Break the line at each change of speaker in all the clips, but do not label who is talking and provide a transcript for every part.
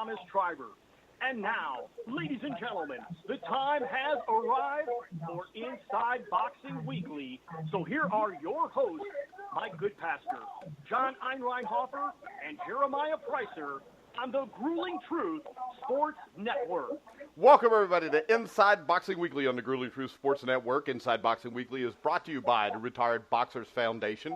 Thomas Triber. And now, ladies and gentlemen, the time has arrived for Inside Boxing Weekly. So here are your hosts, Mike Goodpaster, John Einreinhofer, and Jeremiah Preisser on the Grueling Truth Sports Network.
Welcome, everybody, to Inside Boxing Weekly on the Grueling Truth Sports Network. Inside Boxing Weekly is brought to you by the Retired Boxers Foundation.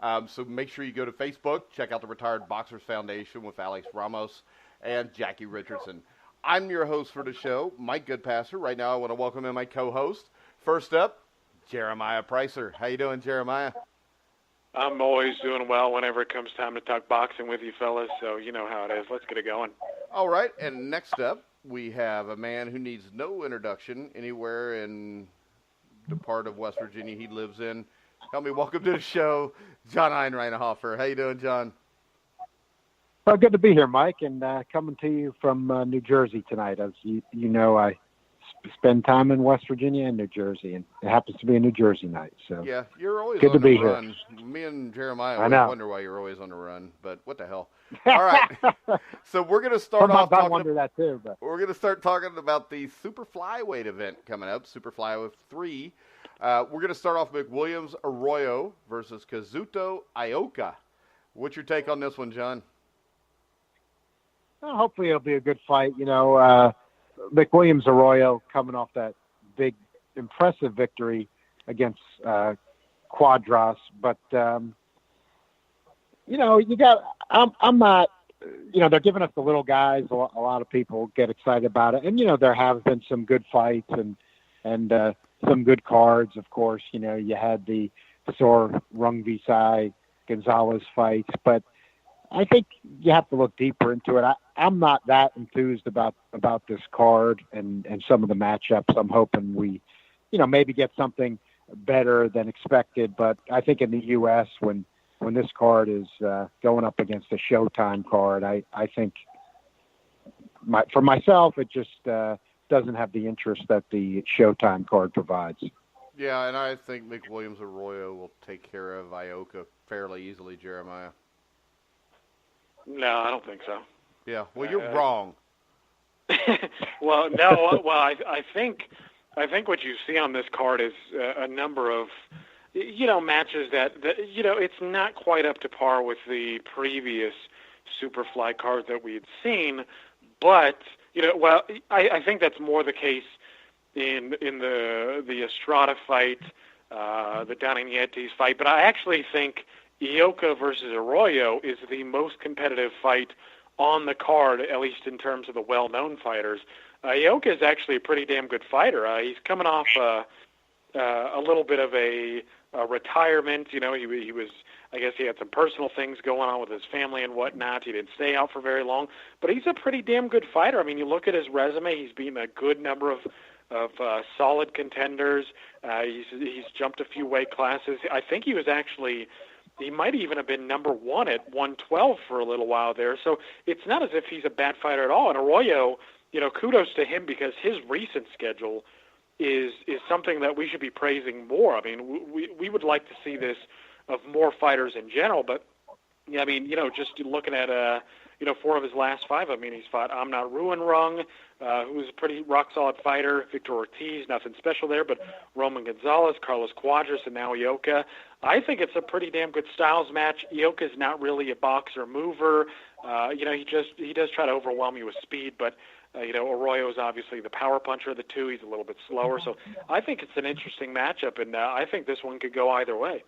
So make sure you go to Facebook, check out the Retired Boxers Foundation with Alex Ramos and Jackie Richardson. I'm your host for the show, Mike Goodpaster. Right now, I want to welcome in my co-host. First up, Jeremiah Preisser. How you doing, Jeremiah?
I'm always doing well whenever it comes time to talk boxing with you fellas, so you know how it is. Let's get it going.
All right, and next up, we have a man who needs no introduction anywhere in the part of West Virginia he lives in. Help me welcome to the show, John Einreinhofer. How you doing, John?
Well, good to be here, Mike, and coming to you from New Jersey tonight. As you know, I spend time in West Virginia and New Jersey, and it happens to be a New Jersey night. So
yeah, you're always
good
on
to be
the run.
here.
Me and Jeremiah wonder why you're always on the run, but what the hell? All right, so we're going to start off talking.
I wonder that too. But
we're going to start talking about the Super Flyweight event coming up, Super Flyweight 3. We're going to start off with McWilliams Arroyo versus Kazuto Ioka. What's your take on this one, John?
Well, hopefully it'll be a good fight. You know, McWilliams Arroyo coming off that big, impressive victory against Quadras, but you know, I'm not. You know, they're giving us the little guys. A lot of people get excited about it, and you know, there have been some good fights and some good cards. Of course, you know, you had the Sor Rungvisai Gonzalez fights, but I think you have to look deeper into it. I'm not that enthused about this card and some of the matchups. I'm hoping we, you know, maybe get something better than expected. But I think in the U.S., when this card is going up against a Showtime card, I think for myself, it just doesn't have the interest that the Showtime card provides.
Yeah, and I think McWilliams Arroyo will take care of Ioka fairly easily, Jeremiah.
No, I don't think so.
Yeah, well, you're wrong.
Well, no. Well, I think what you see on this card is a number of, you know, matches that you know, it's not quite up to par with the previous Superfly cards that we had seen, but you know, well, I think that's more the case in the Estrada fight, the Donizetti fight, but I actually think Ioka versus Arroyo is the most competitive fight on the card, at least in terms of the well-known fighters. Ioka is actually a pretty damn good fighter. He's coming off a little bit of a retirement. You know, he was, I guess he had some personal things going on with his family and whatnot. He didn't stay out for very long, but he's a pretty damn good fighter. I mean, you look at his resume, he's beaten a good number of solid contenders. He's jumped a few weight classes. I think he might even have been number one at 112 for a little while there. So it's not as if he's a bad fighter at all. And Arroyo, you know, kudos to him because his recent schedule is something that we should be praising more. I mean, we would like to see this of more fighters in general. But, yeah, I mean, you know, just looking at, you know, 4 of his last 5, I mean, he's fought Amnat Ruinrung, who's a pretty rock-solid fighter, Victor Ortiz, nothing special there, but Roman Gonzalez, Carlos Cuadras, and now Ioka. I think it's a pretty damn good styles match. Ioka's not really a boxer mover. You know, he does try to overwhelm you with speed, but, you know, Arroyo's obviously the power puncher of the two. He's a little bit slower. So I think it's an interesting matchup, and I think this one could go either way.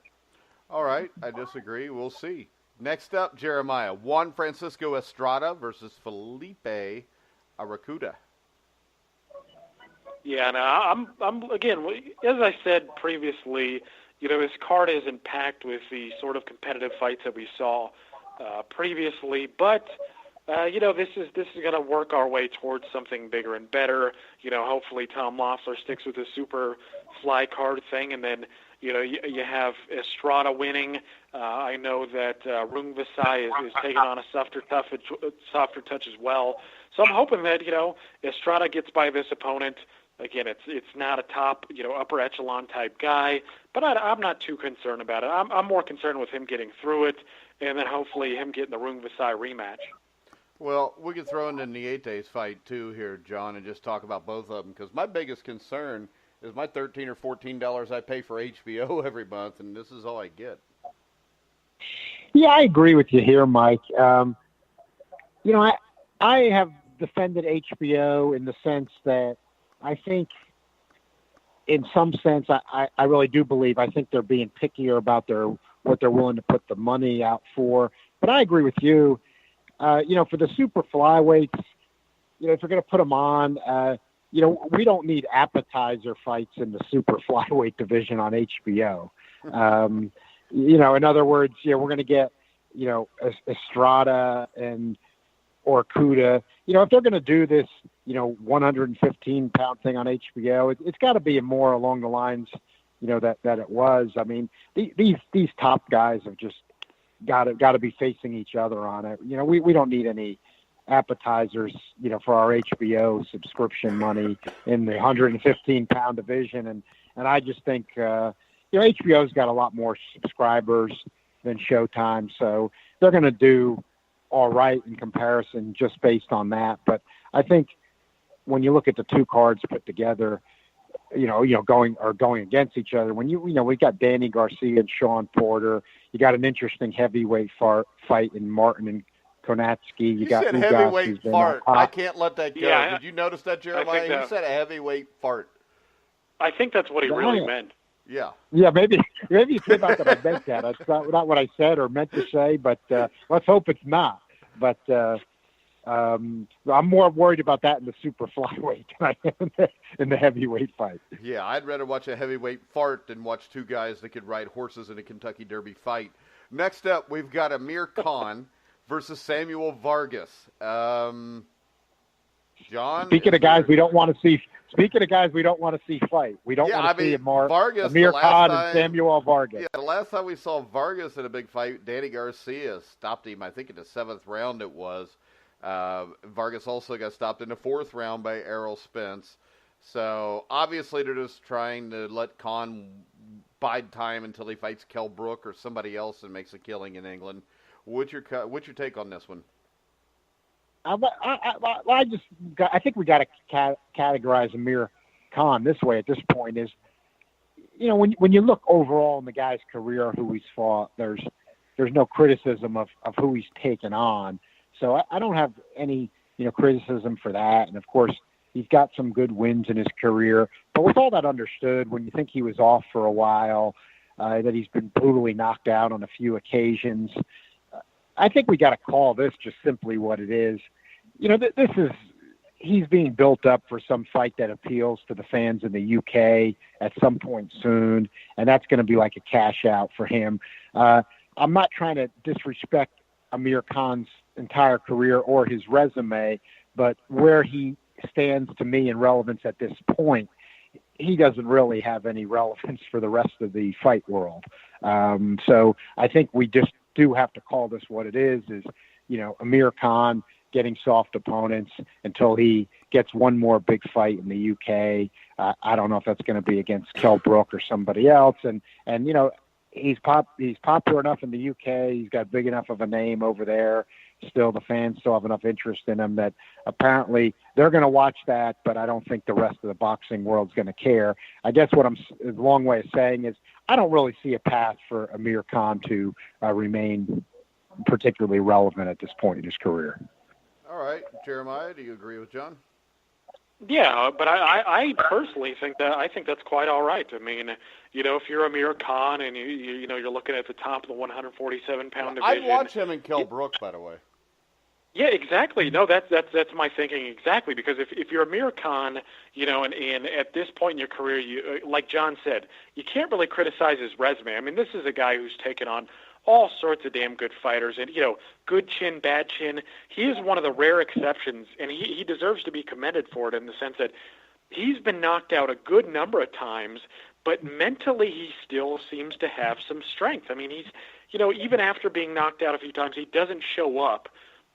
All right, I disagree. We'll see. Next up, Jeremiah, Juan Francisco Estrada versus Felipe Aracuda.
Yeah, no, I'm again, as I said previously, you know, this card isn't packed with the sort of competitive fights that we saw previously, but you know, this is going to work our way towards something bigger and better. You know, hopefully Tom Loeffler sticks with the super fly card thing, and then you know, you have Estrada winning. I know that Rungvisai is taking on a softer touch as well. So I'm hoping that, you know, Estrada gets by this opponent. Again, it's not a top, you know, upper echelon type guy, but I'm not too concerned about it. I'm more concerned with him getting through it, and then hopefully him getting the Rungvisai rematch.
Well, we could throw in the Nietes fight, too, here, John, and just talk about both of them, because my biggest concern is my $13 or $14 I pay for HBO every month, and this is all I get.
Yeah, I agree with you here, Mike. I have defended HBO in the sense that I think, in some sense, I really do believe, I think they're being pickier about what they're willing to put the money out for. But I agree with you. For the super flyweights, if you're going to put them on, we don't need appetizer fights in the super flyweight division on HBO. In other words, we're going to get, Estrada or Kuda. If they're going to do this, 115-pound thing on HBO, it's got to be more along the lines, that it was. I mean, these top guys have just got to be facing each other on it. We don't need any appetizers, for our HBO subscription money in the 115-pound division. And I just think, HBO's got a lot more subscribers than Showtime, so they're going to do all right in comparison just based on that. But I think when you look at the two cards put together, going against each other, when we got Danny Garcia and Sean Porter, you got an interesting heavyweight fight in Martin and Konatsky.
You
got
said heavyweight fart. I can't let that go.
Yeah,
did you notice that, Jeremiah? You said a heavyweight fart.
I think that's what he really meant.
Yeah.
Yeah, maybe it's not that I meant that. That's not what I said or meant to say, but let's hope it's not. But I'm more worried about that in the super flyweight than I am in the heavyweight fight.
Yeah, I'd rather watch a heavyweight fart than watch two guys that could ride horses in a Kentucky Derby fight. Next up, we've got Amir Khan versus Samuel Vargas. John?
Speaking of guys we don't want to see fight. We don't want to see Amir Khan and Samuel Vargas.
Yeah, the last time we saw Vargas in a big fight, Danny Garcia stopped him, I think in the 7th round it was. Vargas also got stopped in the 4th round by Errol Spence. So, obviously, they're just trying to let Khan bide time until he fights Kell Brook or somebody else and makes a killing in England. What's your take on this one?
I think we got to categorize Amir Khan this way at this point is, when you look overall in the guy's career, who he's fought, there's no criticism of who he's taken on. So I don't have any, criticism for that. And of course, he's got some good wins in his career. But with all that understood, when you think he was off for a while, that he's been brutally knocked out on a few occasions, I think we got to call this just simply what it is. He's being built up for some fight that appeals to the fans in the UK at some point soon, and that's going to be like a cash out for him. I'm not trying to disrespect Amir Khan's entire career or his resume, but where he stands to me in relevance at this point, he doesn't really have any relevance for the rest of the fight world. So I think we just do have to call this what it is, Amir Khan getting soft opponents until he gets one more big fight in the UK. I don't know if that's going to be against Kell Brook or somebody else. And he's popular enough in the UK. He's got big enough of a name over there. Still, the fans still have enough interest in him that apparently they're going to watch that, but I don't think the rest of the boxing world's going to care. I guess what a long way of saying is I don't really see a path for Amir Khan to remain particularly relevant at this point in his career.
All right. Jeremiah, do you agree with John?
Yeah, but I personally think that's quite all right. I mean, if you're Amir Khan and you're looking at the top of the 147-pound division,
I'd watch him and Kell Brook, by the way.
Yeah, exactly. No, that's my thinking exactly. Because if you're Amir Khan, and at this point in your career, you like John said, you can't really criticize his resume. I mean, this is a guy who's taken on all sorts of damn good fighters, and good chin, bad chin. He is one of the rare exceptions, and he deserves to be commended for it in the sense that he's been knocked out a good number of times, but mentally he still seems to have some strength. I mean, he's even after being knocked out a few times, he doesn't show up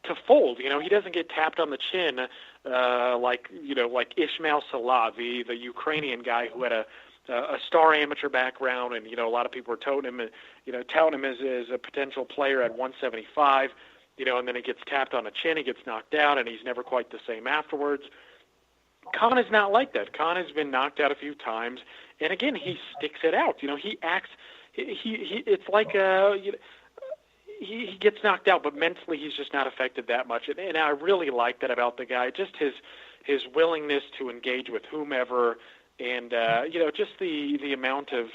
to fold. He doesn't get tapped on the chin like Ismail Salavi, the Ukrainian guy who had a star amateur background, and a lot of people were touting him as a potential player at 175. and then he gets tapped on the chin, he gets knocked out, and he's never quite the same afterwards. Khan is not like that. Khan has been knocked out a few times, and again, he sticks it out. He acts. It's like he gets knocked out, but mentally he's just not affected that much. And I really like that about the guy. Just his willingness to engage with whomever, and just the amount of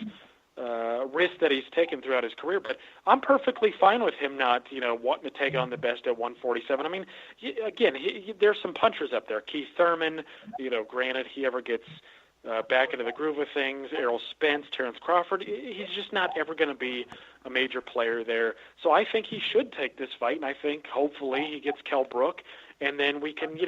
risk that he's taken throughout his career. But I'm perfectly fine with him not wanting to take on the best at 147. I mean, again, there's some punchers up there. Keith Thurman, granted he ever gets back into the groove of things. Errol Spence, Terrence Crawford, he's just not ever going to be a major player there. So I think he should take this fight, and I think hopefully he gets Kell Brook, and then we can,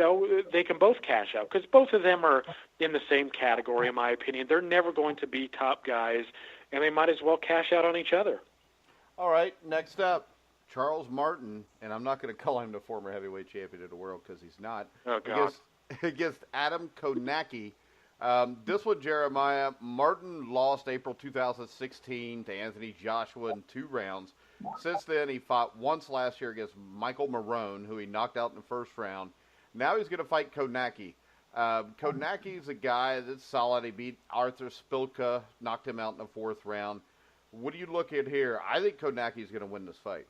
they can both cash out, because both of them are in the same category, in my opinion. They're never going to be top guys, and they might as well cash out on each other.
All right, next up, Charles Martin, and I'm not going to call him the former heavyweight champion of the world because he's not.
Oh, God.
Against Adam Konacki. This one, Jeremiah, Martin lost April 2016 to Anthony Joshua in 2 rounds. Since then, he fought once last year against Michael Marone, who he knocked out in the first round. Now he's going to fight Konacki. Konacki's a guy that's solid. He beat Arthur Spilka, knocked him out in the 4th round. What do you look at here? I think Konacki's going to win this fight.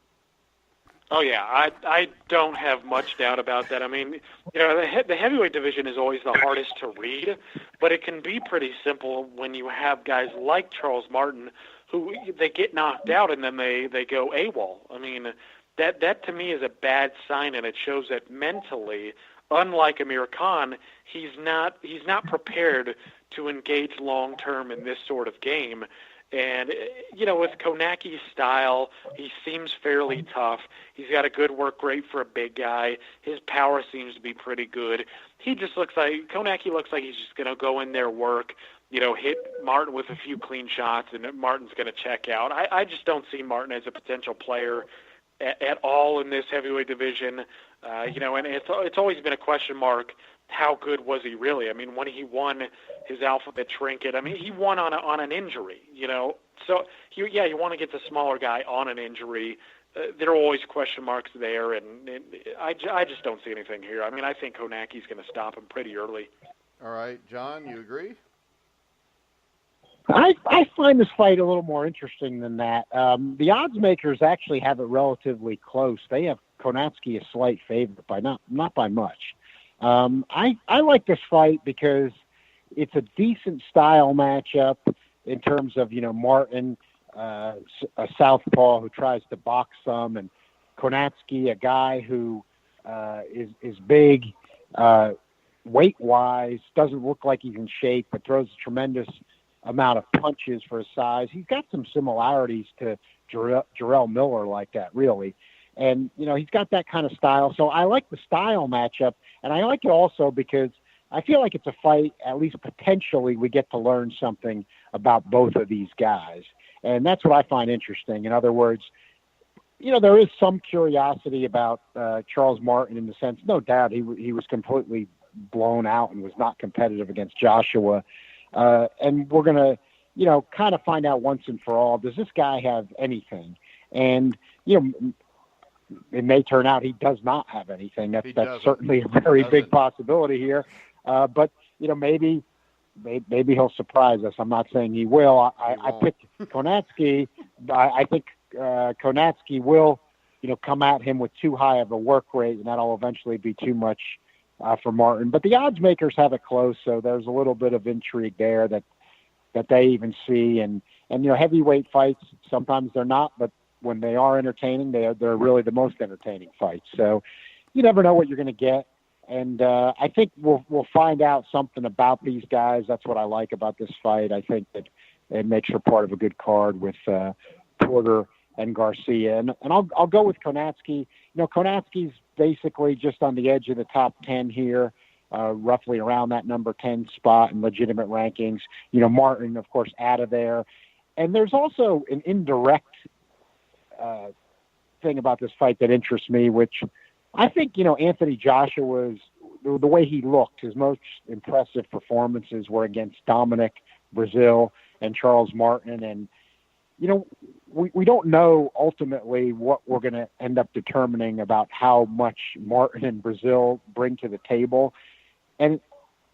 Oh, yeah, I don't have much doubt about that. I mean, the heavyweight division is always the hardest to read, but it can be pretty simple when you have guys like Charles Martin who they get knocked out and then they go AWOL. I mean, that to me is a bad sign, and it shows that mentally, unlike Amir Khan, he's not prepared to engage long-term in this sort of game. And, with Konacki's style, he seems fairly tough. He's got a good work rate for a big guy. His power seems to be pretty good. Konacki looks like he's just going to go in there, work, hit Martin with a few clean shots, and Martin's going to check out. I just don't see Martin as a potential player at all in this heavyweight division. And it's always been a question mark. How good was he really? I mean, when he won his alphabet trinket, I mean, he won on an injury, So, you want to get the smaller guy on an injury. There are always question marks there, and I just don't see anything here. I mean, I think Konacki's going to stop him pretty early.
All right, John, you agree?
I find this fight a little more interesting than that. The odds makers actually have it relatively close. They have Konacki a slight favorite, by not by much. I like this fight because it's a decent style matchup in terms of, Martin, a southpaw who tries to box some, and Konacki, a guy who is big, weight-wise, doesn't look like he's in shape, but throws a tremendous amount of punches for his size. He's got some similarities to Jarrell Miller like that, really. And, he's got that kind of style. So I like the style matchup, and I like it also because I feel like it's a fight, at least potentially, we get to learn something about both of these guys. And that's what I find interesting. In other words, there is some curiosity about Charles Martin in the sense, no doubt, he was completely blown out and was not competitive against Joshua. And we're going to, kind of find out once and for all, does this guy have anything? And, it may turn out he does not have anything. That's certainly a very big possibility here. But, maybe he'll surprise us. I'm not saying he will. I picked Konacki. I think Konacki will, come at him with too high of a work rate, and that'll eventually be too much for Martin. But the odds makers have it close, so there's a little bit of intrigue there that they even see. And heavyweight fights, sometimes they're not, but when they are entertaining, they're really the most entertaining fights. So you never know what you're going to get. And I think we'll find out something about these guys. That's what I like about this fight. I think that it makes for part of a good card with Porter and Garcia. And I'll go with Konacki. Konacki's basically just on the edge of the top 10 here, roughly around that number 10 spot in legitimate rankings. Martin, of course, out of there. And there's also an indirect thing about this fight that interests me, which I think, Anthony Joshua's, the way he looked, his most impressive performances were against Dominic Brazil and Charles Martin. And, we don't know ultimately what we're going to end up determining about how much Martin and Brazil bring to the table. And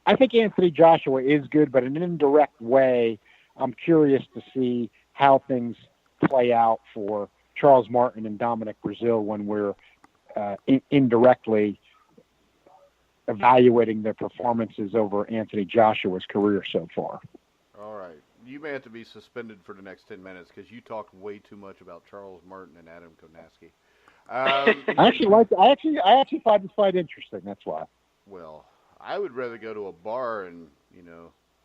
I think Anthony Joshua is good, but in an indirect way, I'm curious to see how things play out for Charles Martin and Dominic Brazil when we're indirectly evaluating their performances over Anthony Joshua's career so far.
All right. You may have to be suspended for the next 10 minutes because you talked way too much about Charles Martin and Adam Konaski.
I actually find this fight interesting. That's why.
Well, I would rather go to a bar and,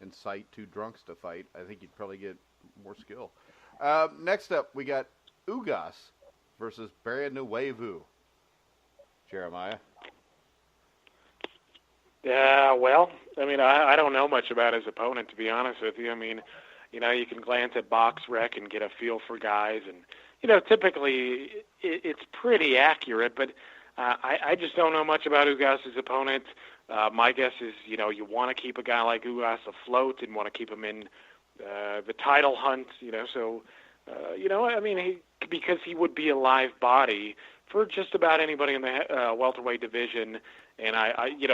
incite two drunks to fight. I think you'd probably get more skill. Next up, we got Ugas versus Barrienuevo. Jeremiah?
Yeah, well, I don't know much about his opponent, to be honest with you. You can glance at BoxRec and get a feel for guys, and, typically it's pretty accurate, but I just don't know much about Ugas' opponent. My guess is, you want to keep a guy like Ugas afloat and want to keep him in the title hunt, because he would be a live body for just about anybody in the welterweight division. And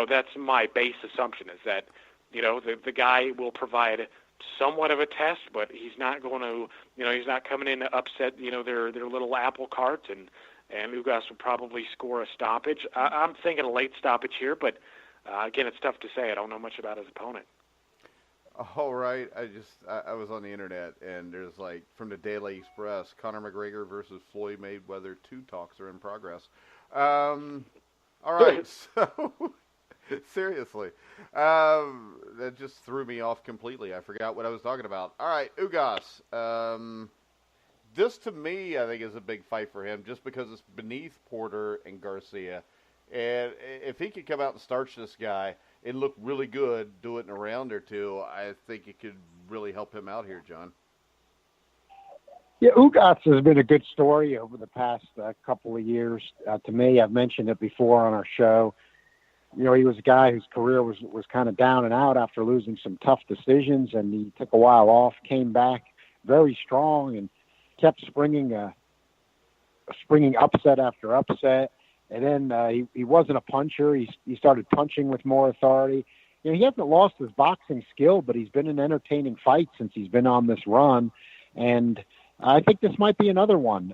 that's my base assumption is that, the guy will provide somewhat of a test, but he's not going to, he's not coming in to upset, their little apple cart, and Ugas will probably score a stoppage. I'm thinking a late stoppage here, but again, it's tough to say. I don't know much about his opponent.
All right. I was on the internet, and there's from the Daily Express, Conor McGregor versus Floyd Mayweather 2 talks are in progress. All right, so seriously, that just threw me off completely. I forgot what I was talking about. All right, Ugas. This, to me, I think is a big fight for him just because it's beneath Porter and Garcia. And if he could come out and starch this guy and look really good, do it in a round or two, I think it could really help him out here, John.
Yeah, Ugas has been a good story over the past couple of years. To me, I've mentioned it before on our show. He was a guy whose career was kind of down and out after losing some tough decisions, and he took a while off, came back very strong, and kept springing upset after upset. And then he wasn't a puncher. He started punching with more authority. He hasn't lost his boxing skill, but he's been in entertaining fights since he's been on this run. And I think this might be another one.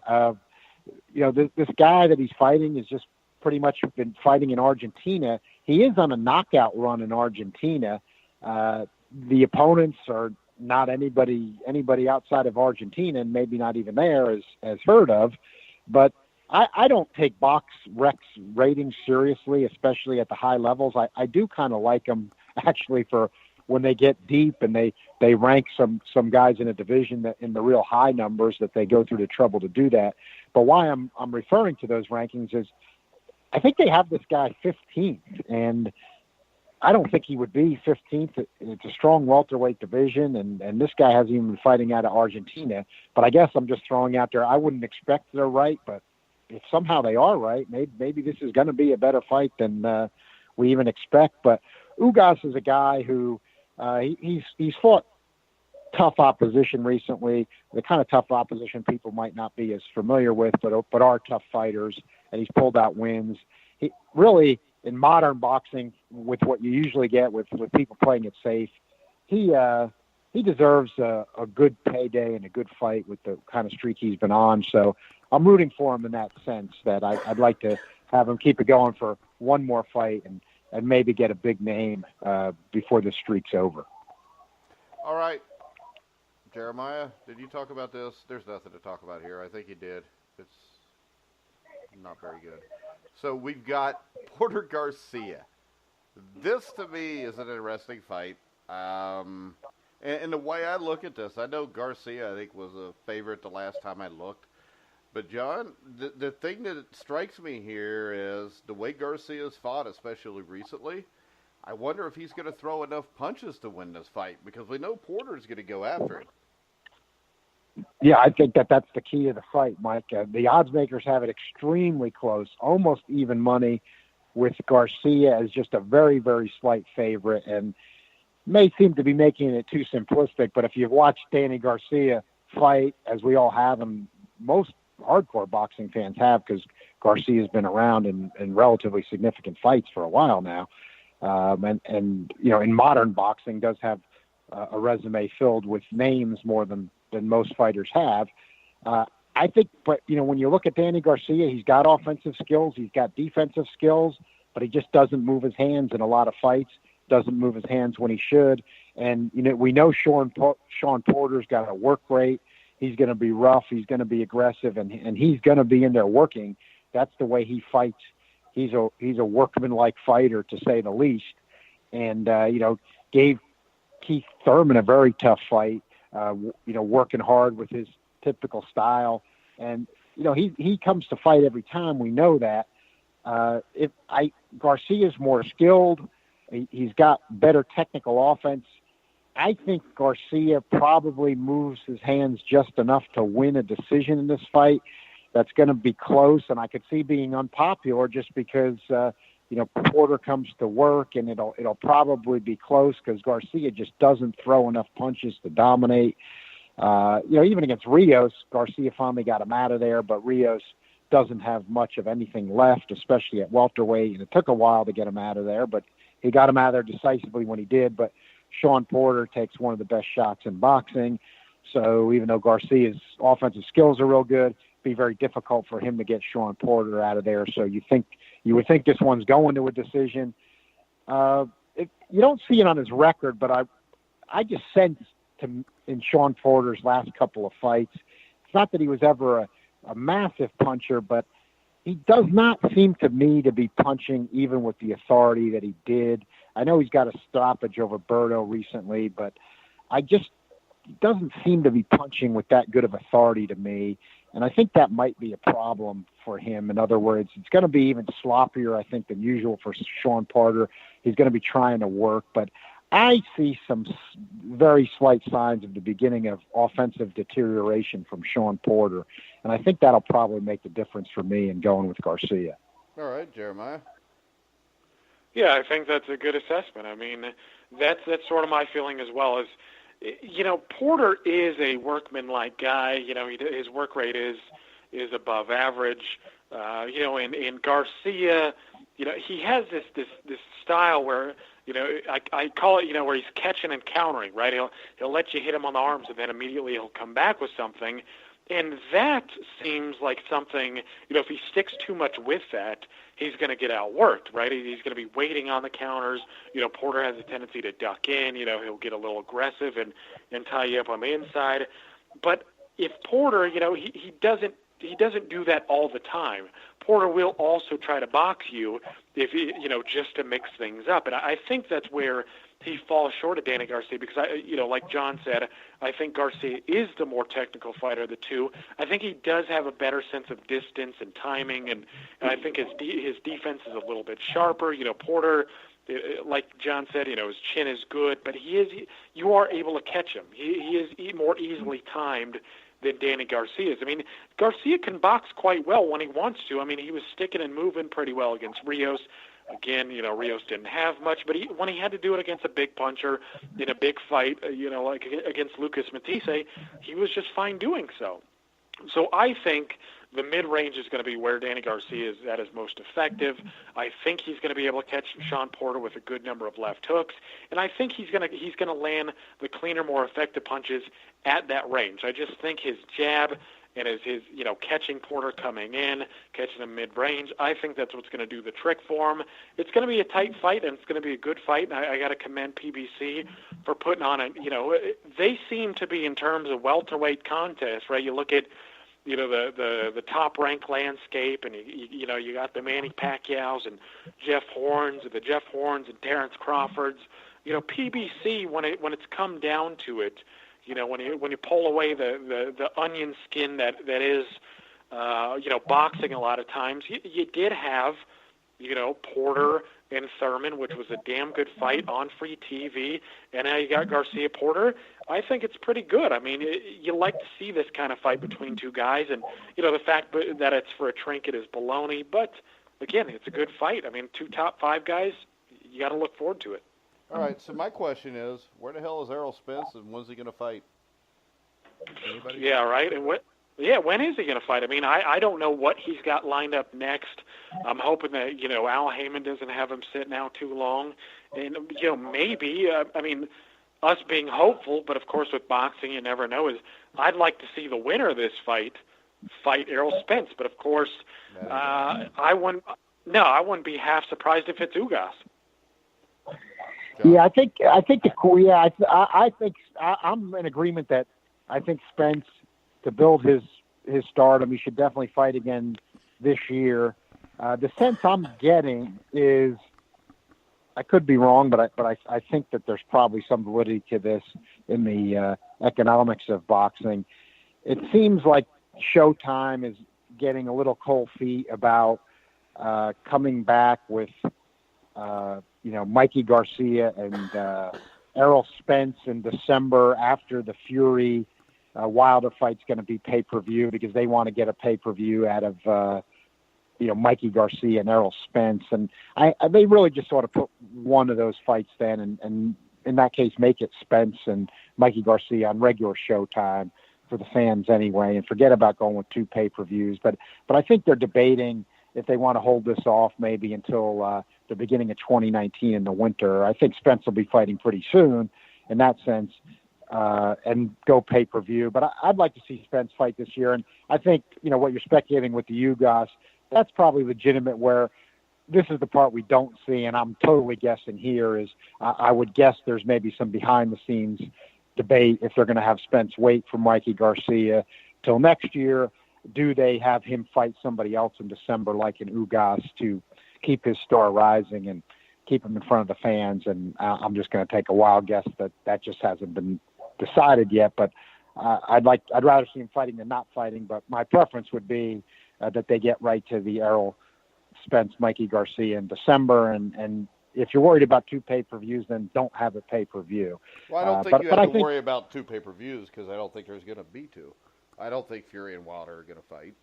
This guy that he's fighting has just pretty much been fighting in Argentina. He is on a knockout run in Argentina. The opponents are not anybody outside of Argentina, and maybe not even there as heard of. But I don't take BoxRec's ratings seriously, especially at the high levels. I do kind of like them actually for when they get deep and they rank some guys in a division that in the real high numbers that they go through the trouble to do that. But why I'm referring to those rankings is I think they have this guy 15th, and I don't think he would be 15th. It's a strong welterweight division, and this guy hasn't even been fighting out of Argentina. But I guess I'm just throwing out there, I wouldn't expect they're right, but if somehow they are right, maybe this is going to be a better fight than we even expect. But Ugas is a guy who he's fought tough opposition recently, the kind of tough opposition people might not be as familiar with, but are tough fighters, and he's pulled out wins. He really, in modern boxing, with what you usually get with people playing it safe, he deserves a good payday and a good fight with the kind of streak he's been on. So I'm rooting for him in that sense, that I'd like to have him keep it going for one more fight and maybe get a big name before the streak's over.
All right. Jeremiah, did you talk about this? There's nothing to talk about here. I think you did. It's not very good. So we've got Porter Garcia. This, to me, is an interesting fight. And the way I look at this, I know Garcia, I think, was a favorite the last time I looked. But, John, the thing that strikes me here is the way Garcia's fought, especially recently, I wonder if he's going to throw enough punches to win this fight, because we know Porter's going to go after it.
Yeah, I think that's the key to the fight, Mike. The odds makers have it extremely close, almost even money, with Garcia as just a very, very slight favorite, and may seem to be making it too simplistic. But if you've watched Danny Garcia fight, as we all have him, most hardcore boxing fans have, because Garcia's been around in relatively significant fights for a while now. And in modern boxing does have a resume filled with names more than most fighters have. I think, but, when you look at Danny Garcia, he's got offensive skills, he's got defensive skills, but he just doesn't move his hands in a lot of fights, doesn't move his hands when he should. And, we know Sean Porter's got a work rate. He's going to be rough. He's going to be aggressive, and he's going to be in there working. That's the way he fights. He's a workman-like fighter, to say the least. And, gave Keith Thurman a very tough fight, working hard with his typical style. And, he comes to fight every time. We know that. Garcia's more skilled. He's got better technical offense. I think Garcia probably moves his hands just enough to win a decision in this fight. That's going to be close, and I could see being unpopular just because, Porter comes to work, and it'll probably be close because Garcia just doesn't throw enough punches to dominate. Even against Rios, Garcia finally got him out of there, but Rios doesn't have much of anything left, especially at welterweight, and it took a while to get him out of there, but he got him out of there decisively when he did. But Sean Porter takes one of the best shots in boxing. So even though Garcia's offensive skills are real good, it'd be very difficult for him to get Sean Porter out of there. So you would think this one's going to a decision. You don't see it on his record, but I just sense in Sean Porter's last couple of fights, it's not that he was ever a massive puncher, but he does not seem to me to be punching even with the authority that he did. I know he's got a stoppage over Berto recently, but he doesn't seem to be punching with that good of authority to me. And I think that might be a problem for him. In other words, it's going to be even sloppier, I think, than usual for Sean Porter. He's going to be trying to work, but I see some very slight signs of the beginning of offensive deterioration from Sean Porter. And I think that'll probably make the difference for me in going with Garcia.
All right, Jeremiah.
Yeah, I think that's a good assessment. I mean, that's sort of my feeling as well. As Porter is a workman-like guy. His work rate is above average. And Garcia, he has this style where I call it where he's catching and countering. Right, he'll let you hit him on the arms, and then immediately he'll come back with something. And that seems like something, if he sticks too much with that, he's going to get outworked, right? He's going to be waiting on the counters. Porter has a tendency to duck in. He'll get a little aggressive and tie you up on the inside. But if Porter, he doesn't do that all the time. Porter will also try to box you if just to mix things up. And I think that's where he falls short of Danny Garcia because, like John said, I think Garcia is the more technical fighter of the two. I think he does have a better sense of distance and timing, and I think his defense is a little bit sharper. Porter, like John said, his chin is good, but you are able to catch him. He is more easily timed than Danny Garcia is. I mean, Garcia can box quite well when he wants to. I mean, he was sticking and moving pretty well against Rios. Again, Rios didn't have much, but when he had to do it against a big puncher in a big fight, like against Lucas Matisse, he was just fine doing so. So I think the mid-range is going to be where Danny Garcia is at his most effective. I think he's going to be able to catch Sean Porter with a good number of left hooks, and I think he's going to land the cleaner, more effective punches at that range. I just think his jab and his catching Porter coming in, catching him mid-range, I think that's what's going to do the trick for him. It's going to be a tight fight, and it's going to be a good fight, and I got to commend PBC for putting on they seem to be, in terms of welterweight contests, right? You look at the top-ranked landscape, and you got the Manny Pacquiao's and Jeff Horns and Terrence Crawford's. PBC, when it's come down to it, when you pull away the onion skin that is boxing a lot of times, you did have Porter and Thurman, which was a damn good fight on free TV, and now you got Garcia-Porter. I think it's pretty good. I mean, you like to see this kind of fight between two guys, and the fact that it's for a trinket is baloney, but again, it's a good fight. I mean, two top five guys, you got to look forward to it.
All right, so my question is, where the hell is Errol Spence, and when's he going to fight? Anybody?
Yeah, right. And Yeah, when is he going to fight? I mean, I don't know what he's got lined up next. I'm hoping that, Al Heyman doesn't have him sitting out too long. And, maybe, I mean, us being hopeful, but of course with boxing you never know, is I'd like to see the winner of this fight Errol Spence. But of course, I wouldn't be half surprised if it's Ugas.
Yeah, I think I'm in agreement that I think Spence, to build his stardom, he should definitely fight again this year. The sense I'm getting is, I could be wrong, but I think that there's probably some validity to this in the economics of boxing. It seems like Showtime is getting a little cold feet about coming back with Mikey Garcia and Errol Spence in December after the Fury Wilder fight's going to be pay-per-view, because they want to get a pay-per-view out of Mikey Garcia and Errol Spence, and they really just sort of put one of those fights then, and in that case make it Spence and Mikey Garcia on regular Showtime for the fans anyway, and forget about going with 2 pay-per-views. But I think they're debating if they want to hold this off maybe until the beginning of 2019 in the winter. I think Spence will be fighting pretty soon in that sense, and go pay-per-view. But I'd like to see Spence fight this year, and I think what you're speculating with the Ugas, that's probably legitimate, where this is the part we don't see, and I'm totally guessing here, is I would guess there's maybe some behind-the-scenes debate if they're going to have Spence wait for Mikey Garcia till next year. Do they have him fight somebody else in December like an Ugas to keep his star rising and keep him in front of the fans? And I'm just going to take a wild guess that just hasn't been decided yet, but I'd rather see him fighting than not fighting, but my preference would be that they get right to the Errol Spence, Mikey Garcia in December, and if you're worried about 2 pay-per-views, then don't have a pay-per-view.
Well, I don't think you have to worry about 2 pay-per-views, because I don't think there's going to be 2. I don't think Fury and Wilder are going to fight.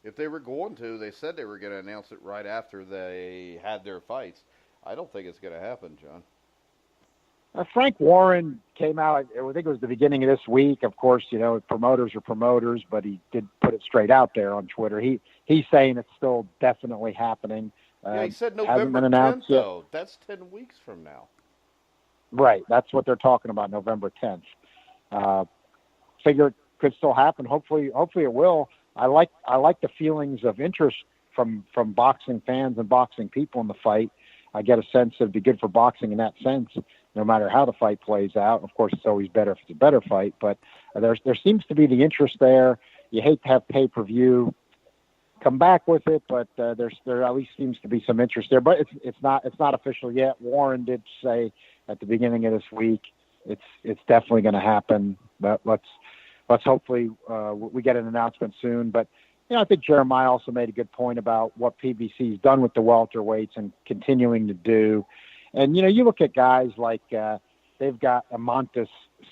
If they were going to, they said they were going to announce it right after they had their fights. I don't think it's going to happen, John.
Frank Warren came out, I think it was the beginning of this week. Of course, promoters are promoters, but he did put it straight out there on Twitter. He's saying it's still definitely happening.
Yeah, he said November 10th, though. That's 10 weeks from now.
Right. That's what they're talking about, November 10th. Figure it could still happen. Hopefully it will. I like the feelings of interest from boxing fans and boxing people in the fight. I get a sense it'd be good for boxing in that sense, no matter how the fight plays out. Of course, it's always better if it's a better fight, but there seems to be the interest there. You hate to have pay-per-view come back with it, but there at least seems to be some interest there. But it's not official yet. Warren did say at the beginning of this week it's definitely going to happen. But let's hopefully we get an announcement soon. But I think Jeremiah also made a good point about what PBC's done with the welterweights and continuing to do. And you look at guys like they've got Amontis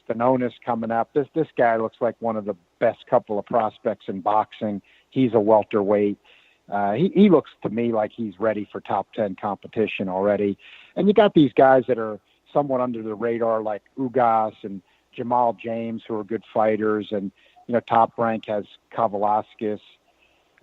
Stanonis coming up. This guy looks like one of the best couple of prospects in boxing. He's a welterweight. He looks to me like he's ready for top 10 competition already. And you got these guys that are somewhat under the radar, like Ugas and Jamal James, who are good fighters. And, Top Rank has Kavalaskis.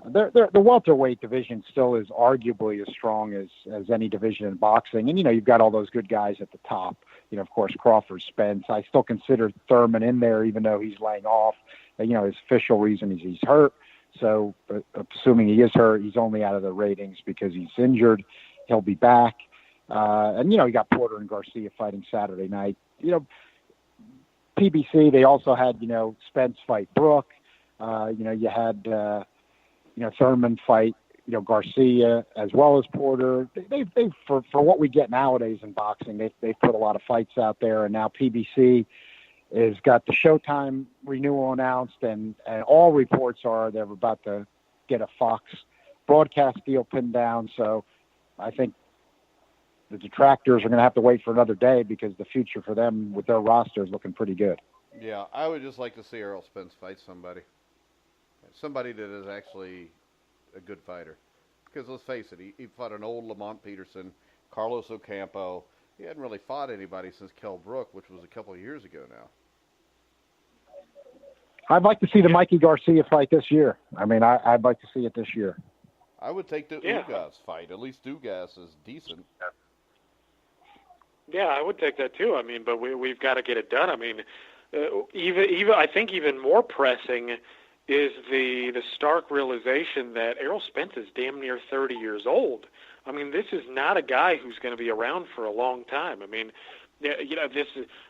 The welterweight division still is arguably as strong as any division in boxing. And, you've got all those good guys at the top. Of course, Crawford, Spence. I still consider Thurman in there, even though he's laying off. His official reason is he's hurt. So assuming he is hurt, he's only out of the ratings because he's injured. He'll be back. And, you got Porter and Garcia fighting Saturday night. PBC, they also had, Spence fight Brook. You had, Thurman fight, Garcia as well as Porter. They've for what we get nowadays in boxing, they've put a lot of fights out there. And now PBC has got the Showtime renewal announced, and all reports are they're about to get a Fox broadcast deal pinned down. So I think the detractors are going to have to wait for another day, because the future for them with their roster is looking pretty good.
Yeah, I would just like to see Errol Spence fight somebody that is actually a good fighter. Because let's face it, he fought an old Lamont Peterson, Carlos Ocampo. He hadn't really fought anybody since Kell Brook, which was a couple of years ago now.
I'd like to see the Mikey Garcia fight this year. I mean, I'd like to see it this year.
I would take the Ugas fight. At least Ugas is decent.
Yeah, I would take that too. I mean, but we've got to get it done. I mean, even I think even more pressing is the stark realization that Errol Spence is damn near 30 years old. I mean, this is not a guy who's going to be around for a long time. I mean, you know,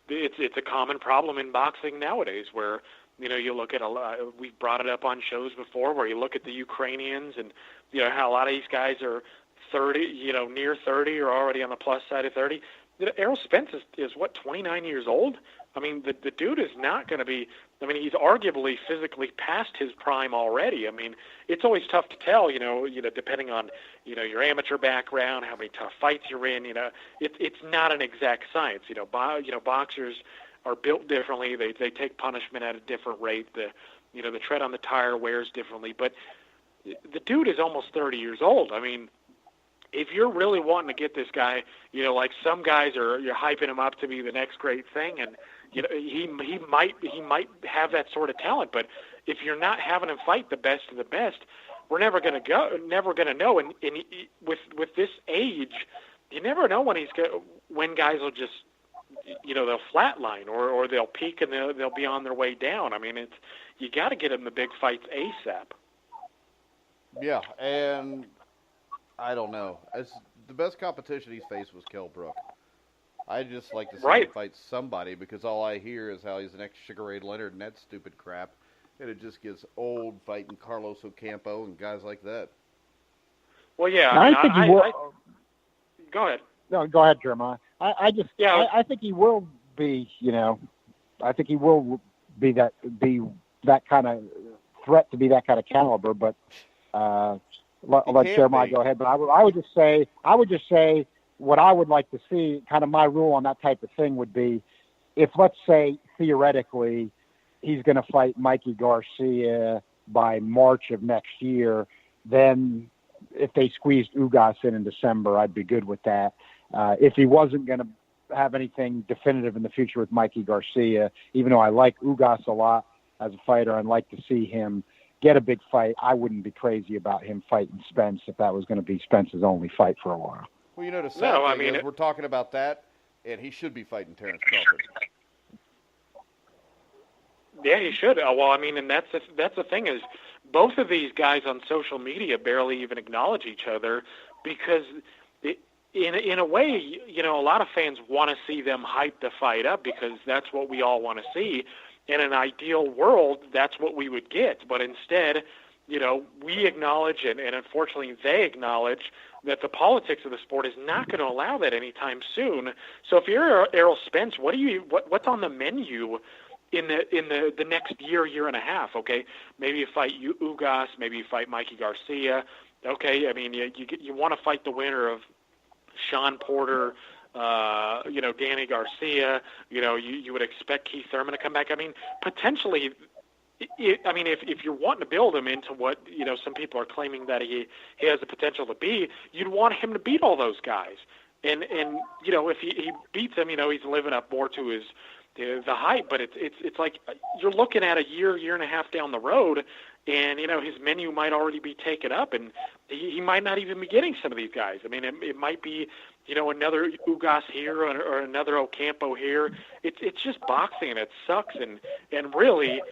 it's a common problem in boxing nowadays where, you know, you look at we've brought it up on shows before where you look at the Ukrainians and, you know, how a lot of these guys are 30, you know, near 30 or already on the plus side of 30. You know, Errol Spence is what, 29 years old? I mean, the dude is not going to be, I mean, he's arguably physically past his prime already. I mean, it's always tough to tell, you know, depending on, you know, your amateur background, how many tough fights you're in, you know, it's not an exact science. You know, boxers are built differently. They take punishment at a different rate. The tread on the tire wears differently. But the dude is almost 30 years old. I mean, if you're really wanting to get this guy, you know, like some guys you're hyping him up to be the next great thing, and you know he might have that sort of talent. But if you're not having him fight the best of the best, we're never going to know. And with this age, you never know when guys will just, you know, they'll flatline or they'll peak and they'll be on their way down. I mean, you got to get them the big fights ASAP.
Yeah, and I don't know. The best competition he's faced was Kell Brook. I'd just like to see him fight somebody because all I hear is how he's the next Sugar Ray Leonard and that stupid crap. And it just gets old fighting Carlos Ocampo and guys like that.
Well, yeah.
I think he will.
Go ahead.
No, go ahead, Jeremiah. I think he will be, you know, I think he will be that kind of threat to be that kind of caliber, but let Jeremiah go ahead. But I would just say what I would like to see, kind of my rule on that type of thing would be, if let's say theoretically he's going to fight Mikey Garcia by March of next year, then if they squeezed Ugas in December, I'd be good with that. If he wasn't going to have anything definitive in the future with Mikey Garcia, even though I like Ugas a lot as a fighter and like to see him get a big fight, I wouldn't be crazy about him fighting Spence if that was going to be Spence's only fight for a while.
Well, you know, the sad thing is we're talking about that, and he should be fighting Terrence Crawford.
Yeah, he should. Well, I mean, and that's the thing is, both of these guys on social media barely even acknowledge each other because, in a way, you know, a lot of fans want to see them hype the fight up because that's what we all want to see. In an ideal world, that's what we would get. But instead, you know, we acknowledge, and unfortunately they acknowledge, that the politics of the sport is not going to allow that anytime soon. So if you're Errol Spence, what's on the menu in the next year and a half? Okay, maybe you fight Ugas, maybe you fight Mikey Garcia. Okay, I mean you want to fight the winner of Sean Porter, you know, Danny Garcia. You know, you would expect Keith Thurman to come back. I mean, potentially. If you're wanting to build him into what, you know, some people are claiming that he has the potential to be, you'd want him to beat all those guys. And you know, if he beats them, you know, he's living up more to the hype. But it's like you're looking at a year and a half down the road, and you know his menu might already be taken up, and he might not even be getting some of these guys. I mean, it might be, you know, another Ugas here or another Ocampo here. It's just boxing, and it sucks. And really,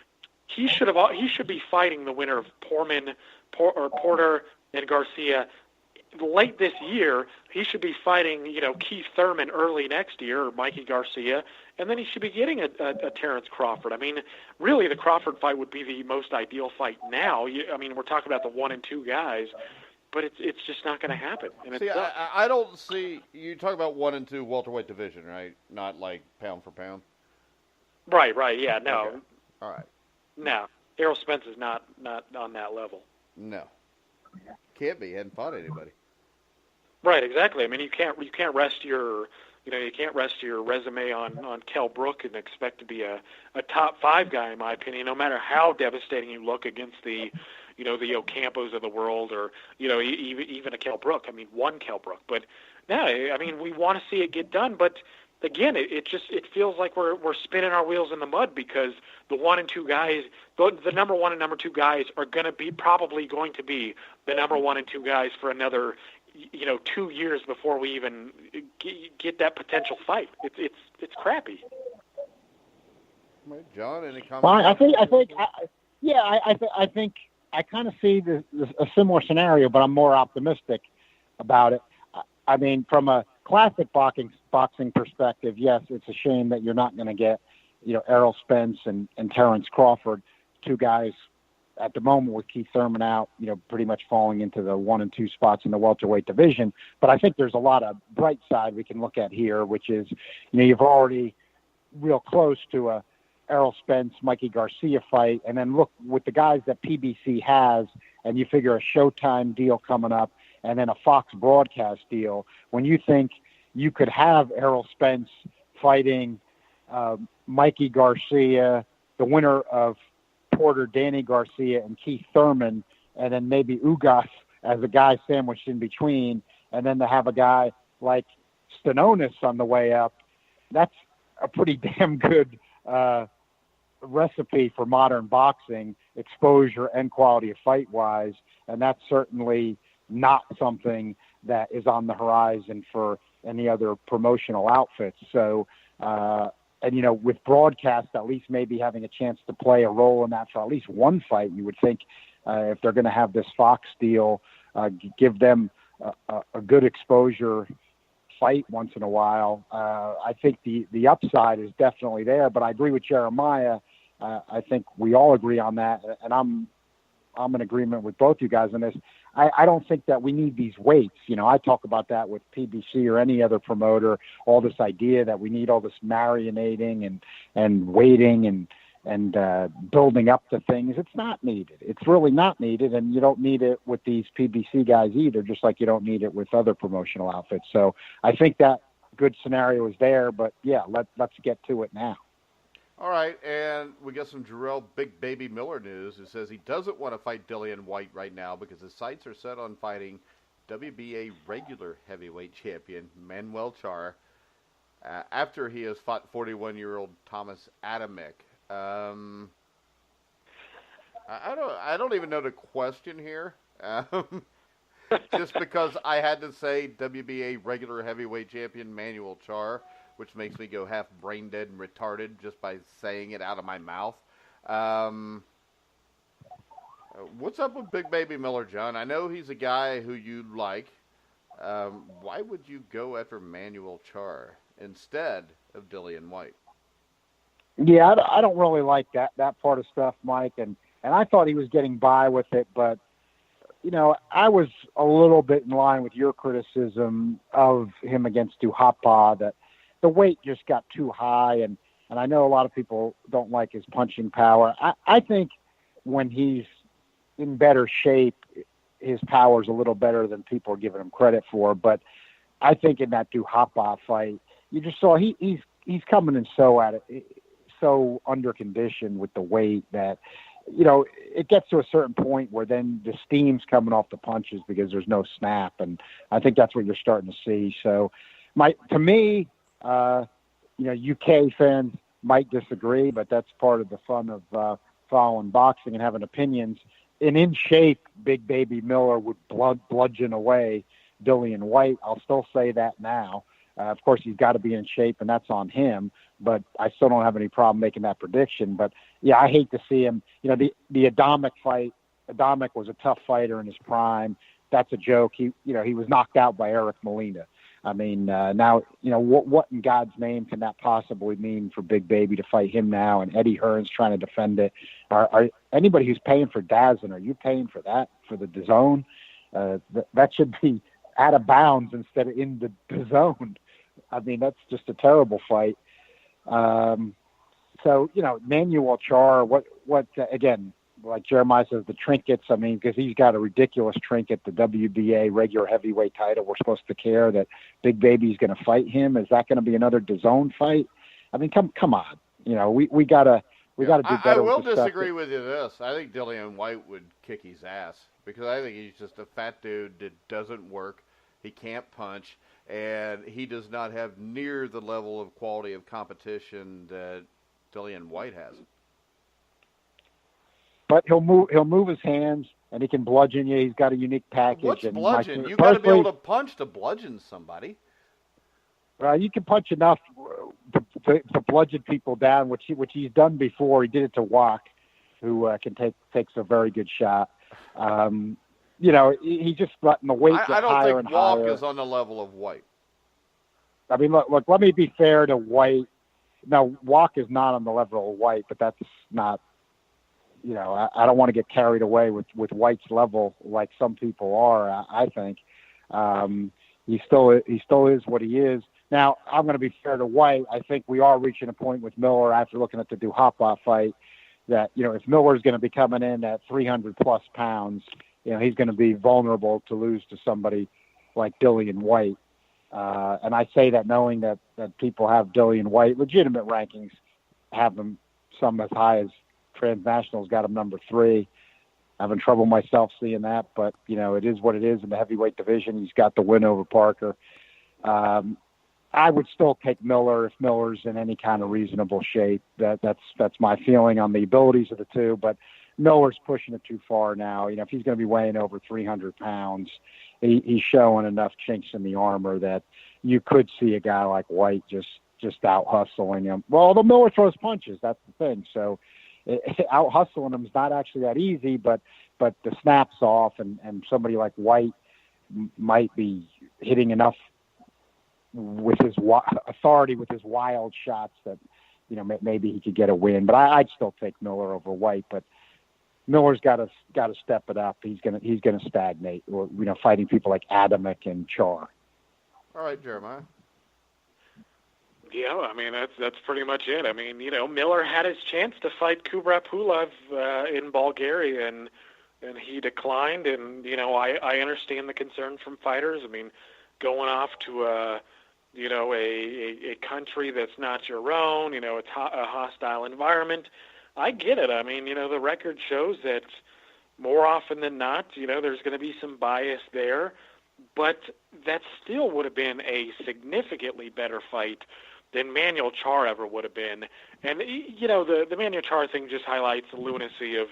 he should be fighting the winner of Porter and Garcia late this year. He should be fighting, you know, Keith Thurman early next year, or Mikey Garcia, and then he should be getting a Terrence Crawford. I mean, really, the Crawford fight would be the most ideal fight now. I mean, we're talking about the 1 and 2 guys, but it's just not going to happen. And
see, I don't see you talk about 1 and 2 welterweight division, right? Not like pound for pound.
Right. Yeah. No.
Okay. All right.
No, Errol Spence is not on that level.
No, can't be. He hadn't fought anybody.
Right, exactly. I mean, you can't rest your resume on Kell Brook and expect to be a top 5 guy, in my opinion. No matter how devastating you look against the Ocampos of the world, or you know, even a Kell Brook. I mean, one Kell Brook. But no, I mean, we want to see it get done, but again, it feels like we're spinning our wheels in the mud, because the 1 and 2 guys, the number 1 and number 2 guys are probably going to be the number 1 and 2 guys for another 2 years before we even get that potential fight. It's crappy.
John, any comments?
Well, I think I kind of see a similar scenario, but I'm more optimistic about it. I mean, from a classic boxing perspective, yes, it's a shame that you're not going to get, Errol Spence and Terrence Crawford, 2 guys at the moment with Keith Thurman out, pretty much falling into the 1 and 2 spots in the welterweight division. But I think there's a lot of bright side we can look at here, which is, you've already real close to a Errol Spence, Mikey Garcia fight, and then look with the guys that PBC has, and you figure a Showtime deal coming up, and then a Fox broadcast deal. When you think you could have Errol Spence fighting Mikey Garcia, the winner of Porter, Danny Garcia, and Keith Thurman, and then maybe Ugas as a guy sandwiched in between, and then to have a guy like Stanonis on the way up, that's a pretty damn good recipe for modern boxing, exposure and quality of fight-wise, and that's certainly not something that is on the horizon for any other promotional outfits. So, with broadcast at least maybe having a chance to play a role in that for at least one fight, you would think if they're going to have this Fox deal, give them a good exposure fight once in a while. I think the upside is definitely there, but I agree with Jeremiah. I think we all agree on that, and I'm in agreement with both you guys on this. I don't think that we need these weights. I talk about that with PBC or any other promoter, all this idea that we need all this marinating and waiting and building up to things. It's not needed. It's really not needed, and you don't need it with these PBC guys either, just like you don't need it with other promotional outfits. So I think that good scenario is there, but yeah, let's get to it now.
All right, and we got some Jarrell Big Baby Miller news. It says he doesn't want to fight Dillian White right now because his sights are set on fighting WBA regular heavyweight champion Manuel Charr after he has fought 41-year-old Thomas Adamek. I don't even know the question here. Just because I had to say WBA regular heavyweight champion Manuel Charr, which makes me go half brain dead and retarded just by saying it out of my mouth. What's up with Big Baby Miller, John? I know he's a guy who you like. Why would you go after Manuel Charr instead of Dillian White?
Yeah, I don't really like that part of stuff, Mike, and I thought he was getting by with it, but I was a little bit in line with your criticism of him against Duhapa, that the weight just got too high, and I know a lot of people don't like his punching power. I think when he's in better shape, his power is a little better than people are giving him credit for. But I think in that Duhapa fight, you just saw he's coming in so under condition with the weight that it gets to a certain point where then the steam's coming off the punches because there's no snap, and I think that's what you're starting to see. So, to me. UK fans might disagree, but that's part of the fun of following boxing and having opinions. And in shape, Big Baby Miller would bludgeon away Dillian White. I'll still say that now. Of course, he's got to be in shape, and that's on him. But I still don't have any problem making that prediction. But, yeah, I hate to see him. The Adamek fight, Adamek was a tough fighter in his prime. That's a joke. He was knocked out by Eric Molina. I mean, now, what in God's name can that possibly mean for Big Baby to fight him now? And Eddie Hearn's trying to defend it. Are anybody who's paying for DAZN, are you paying for that, for the DAZN? That should be out of bounds instead of in the DAZN. I mean, that's just a terrible fight. So, Manuel Charr, what again, like Jeremiah says, the trinkets, I mean, because he's got a ridiculous trinket, the WBA regular heavyweight title. We're supposed to care that Big Baby's going to fight him. Is that going to be another DAZN fight? I mean, come on. We got to do better.
I will disagree with you this. I think Dillian White would kick his ass because I think he's just a fat dude that doesn't work. He can't punch, and he does not have near the level of quality of competition that Dillian White has.
But he'll move his hands, and he can bludgeon you. He's got a unique package.
What's
and
bludgeon? You got to be able to punch to bludgeon somebody.
You can punch enough to bludgeon people down, which he's done before. He did it to Walk, who takes a very good shot. He's just letting the weight get higher and higher.
I don't think Walk is on the level of White.
I mean, look. Let me be fair to White. Now, Walk is not on the level of White, but that's not. I don't want to get carried away with White's level like some people are. I think he still is what he is. Now, I'm going to be fair to White. I think we are reaching a point with Miller after looking at the Duhapa fight that, if Miller's going to be coming in at 300 plus pounds, he's going to be vulnerable to lose to somebody like Dillian White. And I say that knowing that people have Dillian White, legitimate rankings, have him some as high as Transnational's got him number 3. Having trouble myself seeing that, but, it is what it is in the heavyweight division. He's got the win over Parker. I would still take Miller if Miller's in any kind of reasonable shape. That's my feeling on the abilities of the two, but Miller's pushing it too far now. If he's going to be weighing over 300 pounds, he's showing enough chinks in the armor that you could see a guy like White just out hustling him. Well, although Miller throws punches, that's the thing. So out hustling him is not actually that easy, but the snaps off, and somebody like White might be hitting enough with his authority, with his wild shots that, maybe he could get a win. But I'd still take Miller over White. But Miller's got to step it up. He's gonna stagnate, or fighting people like Adamek and Char.
All right, Jeremiah.
Yeah, I mean that's pretty much it. I mean, Miller had his chance to fight Kubrat Pulev in Bulgaria, and he declined. And I understand the concern from fighters. I mean, going off to a country that's not your own, it's a hostile environment. I get it. I mean, the record shows that more often than not, there's going to be some bias there, but that still would have been a significantly better fight than Manuel Char ever would have been. And, the Manuel Char thing just highlights the lunacy of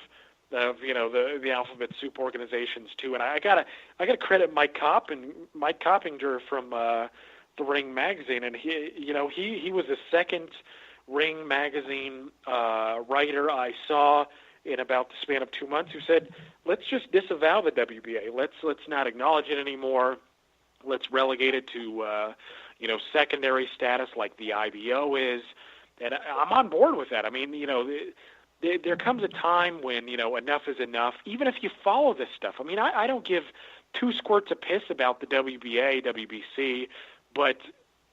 the alphabet soup organizations too. And I gotta credit Mike Coppinger from the Ring magazine, and he was the second Ring magazine writer I saw in about the span of 2 months who said, let's just disavow the WBA. Let's not acknowledge it anymore. Let's relegate it to secondary status like the IBO is. And I'm on board with that. I mean, there comes a time when, enough is enough, even if you follow this stuff. I mean, I don't give 2 squirts of piss about the WBA, WBC, but,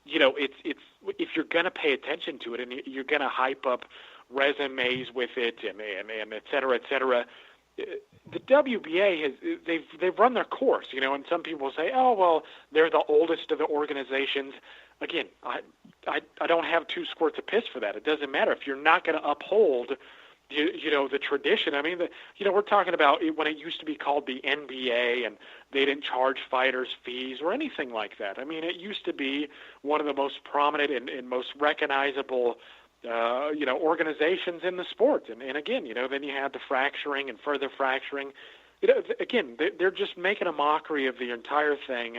it's if you're going to pay attention to it and you're going to hype up resumes with it and et cetera, the WBA they've run their course, and some people say, oh, well, they're the oldest of the organizations. Again, I don't have 2 squirts of piss for that. It doesn't matter if you're not going to uphold the tradition. I mean, we're talking about when it used to be called the NBA and they didn't charge fighters fees or anything like that. I mean, it used to be one of the most prominent and most recognizable, organizations in the sport. And again, then you had the fracturing and further fracturing. Again, they're just making a mockery of the entire thing,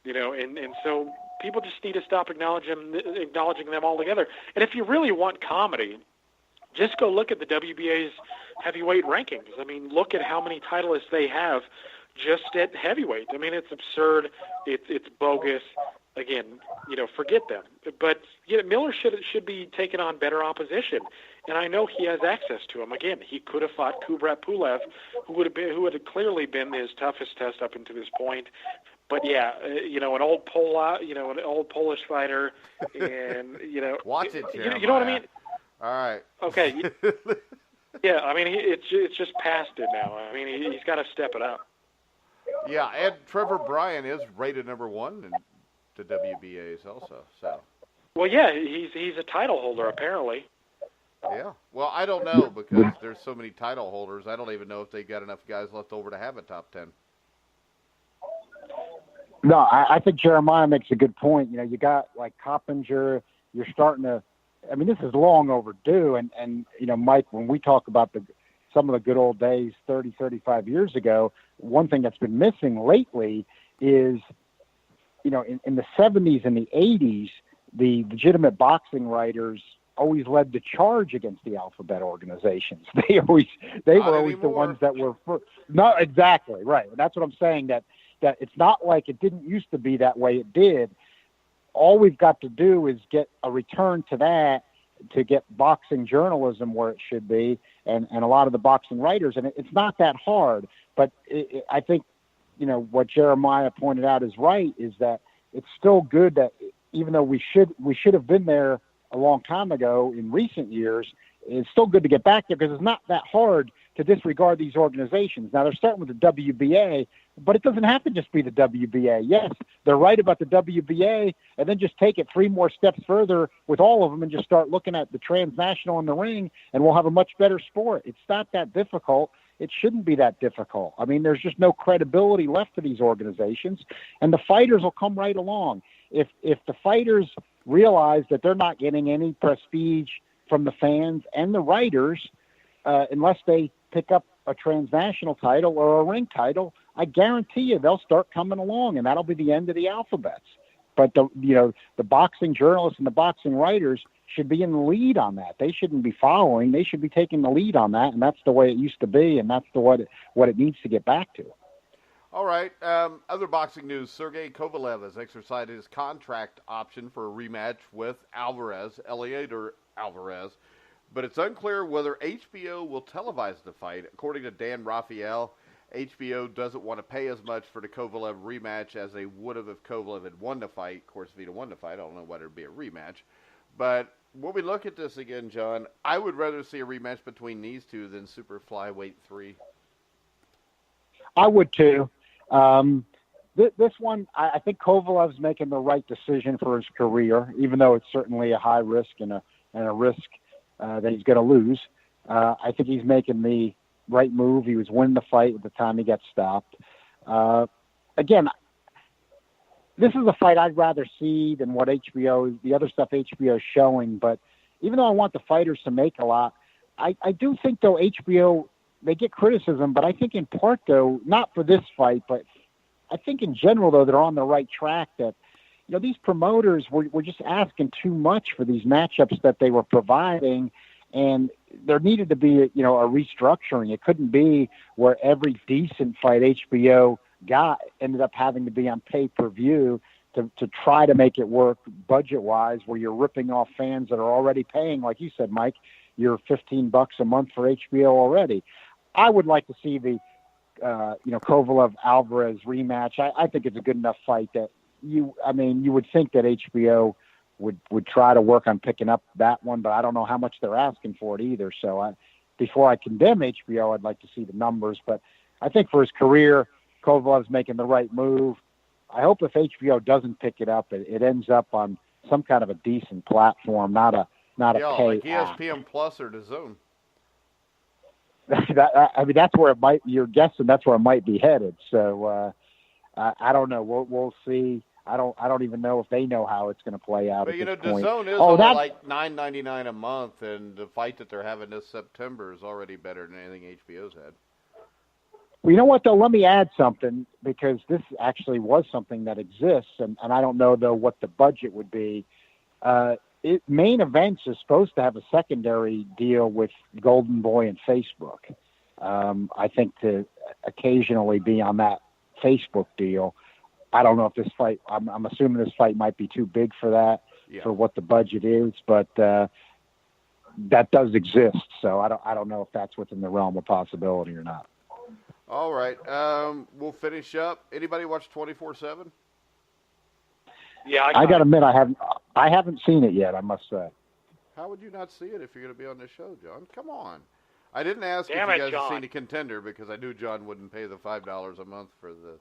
and so people just need to stop acknowledging them altogether. And if you really want comedy, just go look at the WBA's heavyweight rankings. I mean, look at how many titleists they have just at heavyweight. I mean, it's absurd. It's bogus. Again, forget them. But Miller should be taking on better opposition, and I know he has access to him. Again, he could have fought Kubrat Pulev, who would have clearly been his toughest test up until this point. But yeah, an old Polish fighter, and
watch it, Jeremiah.
You know what I mean?
All right.
Okay. Yeah, I mean, it's just past it now. I mean, he's got to step it up.
Yeah, and Trevor Bryan is rated number 1 in the WBAs also. So.
Well, yeah, he's a title holder apparently.
Yeah. Well, I don't know because there's so many title holders. I don't even know if they got enough guys left over to have a top 10.
No, I think Jeremiah makes a good point. You got like Coppinger, you're starting to, this is long overdue. And Mike, when we talk about some of the good old days 30, 35 years ago, one thing that's been missing lately is, in the 70s and the 80s, the legitimate boxing writers always led the charge against the alphabet organizations. They were always the ones that were first. No, exactly right. And that's what I'm saying, that it's not like it didn't used to be that way. It did. All we've got to do is get a return to that, to get boxing journalism where it should be, and a lot of the boxing writers. And it's not that hard. But I think, what Jeremiah pointed out is right, is that it's still good that even though we should have been there a long time ago in recent years, it's still good to get back there, because it's not that hard to disregard these organizations. Now, they're starting with the WBA, but it doesn't have to just be the WBA. Yes, they're right about the WBA, and then just take it 3 more steps further with all of them and just start looking at the transnational in the ring, and we'll have a much better sport. It's not that difficult. It shouldn't be that difficult. There's just no credibility left to these organizations, and the fighters will come right along. If the fighters realize that they're not getting any prestige from the fans and the writers, unless they pick up a transnational title or a ring title, I guarantee you they'll start coming along, and that'll be the end of the alphabets. But the boxing journalists and the boxing writers should be in the lead on that. They shouldn't be following. They should be taking the lead on that, and that's the way it used to be, and that's what it needs to get back to.
All right. Other boxing news. Sergey Kovalev has exercised his contract option for a rematch with Eliader Alvarez, but it's unclear whether HBO will televise the fight. According to Dan Raphael, HBO doesn't want to pay as much for the Kovalev rematch as they would have if Kovalev had won the fight. Of course, if he'd won the fight, I don't know whether it'd be a rematch. But when we look at this again, John, I would rather see a rematch between these two than Super Flyweight 3.
I would too. This one, I think Kovalev's making the right decision for his career, even though it's certainly a high risk and a risk that he's going to lose. I think he's making the right move. He was winning the fight at the time he got stopped. Again, this is a fight I'd rather see than what the other stuff HBO is showing. But even though I want the fighters to make a lot, I do think, though, HBO, they get criticism, but I think in part, though, not for this fight, but I think in general, though, they're on the right track. That, these promoters were just asking too much for these matchups that they were providing, and there needed to be a restructuring. It couldn't be where every decent fight HBO got ended up having to be on pay-per-view to try to make it work budget-wise, where you're ripping off fans that are already paying, like you said, Mike, you're $15 a month for HBO already. I would like to see the Kovalev-Alvarez rematch. I think it's a good enough fight that you would think that HBO would try to work on picking up that one, but I don't know how much they're asking for it either. So before I condemn HBO, I'd like to see the numbers. But I think for his career, Kovalev's making the right move. I hope if HBO doesn't pick it up, it ends up on some kind of a decent platform, not a pay
like ESPN Plus or DAZN.
That's where it might. You're guessing that's where it might be headed. So I don't know. We'll see. I don't even know if they know how it's going to play out.
But
at this point.
DAZN is only like $9.99 a month, and the fight that they're having this September is already better than anything HBO's had.
Well, you know what, though? Let me add something, because this actually was something that exists, and I don't know, though, what the budget would be. Main Events is supposed to have a secondary deal with Golden Boy and Facebook. I think to occasionally be on that Facebook deal. I don't know if this fight, I'm assuming this fight might be too big for that, for what the budget is, but that does exist. So I don't know if that's within the realm of possibility or not.
All right. We'll finish up. Anybody watch 24/7?
Yeah,
I got to admit, I haven't seen it yet, I must say.
How would you not see it if you're going to be on this show, John? Come on. I didn't ask if you guys have seen a Contender, because I knew John wouldn't pay the $5 a month for the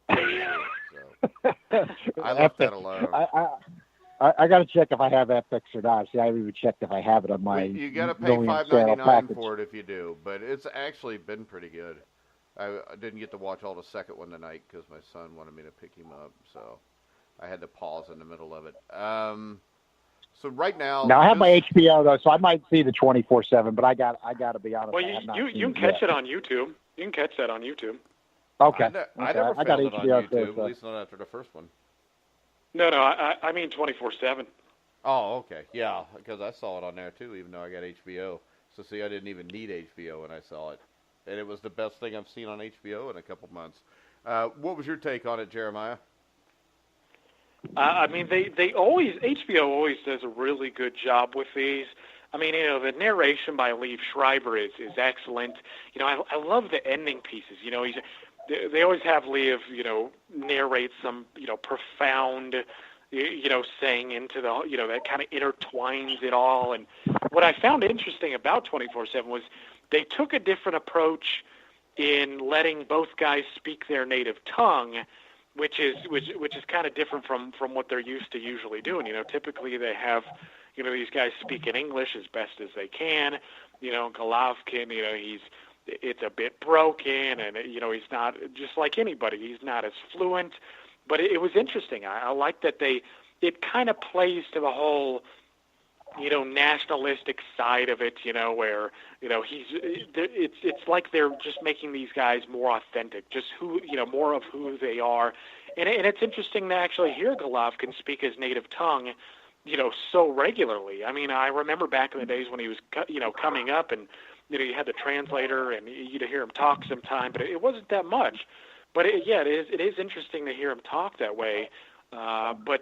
so I left that alone.
I got to check if I have FX or not. See, I haven't even checked if I have it on my.
You got to pay $5.99 for it if you do, but it's actually been pretty good. I didn't get to watch all the second one tonight because my son wanted me to pick him up, so I had to pause in the middle of it. So right now,
I have my HBO though, so I might see the 24/7. But I got to be honest.
Well, you can catch it on YouTube. You can catch that on YouTube.
Okay. I never found it on YouTube,
there,
at least not after the first one.
No, I mean 24/7.
Oh, okay, yeah, because I saw it on there too, even though I got HBO. So see, I didn't even need HBO when I saw it, and it was the best thing I've seen on HBO in a couple months. What was your take on it, Jeremiah?
I mean, HBO always does a really good job with these. I mean, the narration by Liev Schreiber is excellent. I love the ending pieces. They always have Liev, narrate some, profound, saying into the, that kind of intertwines it all. And what I found interesting about 24/7 was they took a different approach in letting both guys speak their native tongue, which is kind of different from what they're used to usually doing. Typically they have, these guys speak in English as best as they can. Golovkin, it's a bit broken, and he's not, just like anybody, he's not as fluent. But it was interesting. I like that it kind of plays to the whole, nationalistic side of it, where, it's like they're just making these guys more authentic, just more of who they are. And it's interesting to actually hear Golovkin speak his native tongue, so regularly. I mean, I remember back in the days when he was, coming up and, you had the translator and you'd hear him talk sometime, but it wasn't that much. But it is interesting to hear him talk that way. But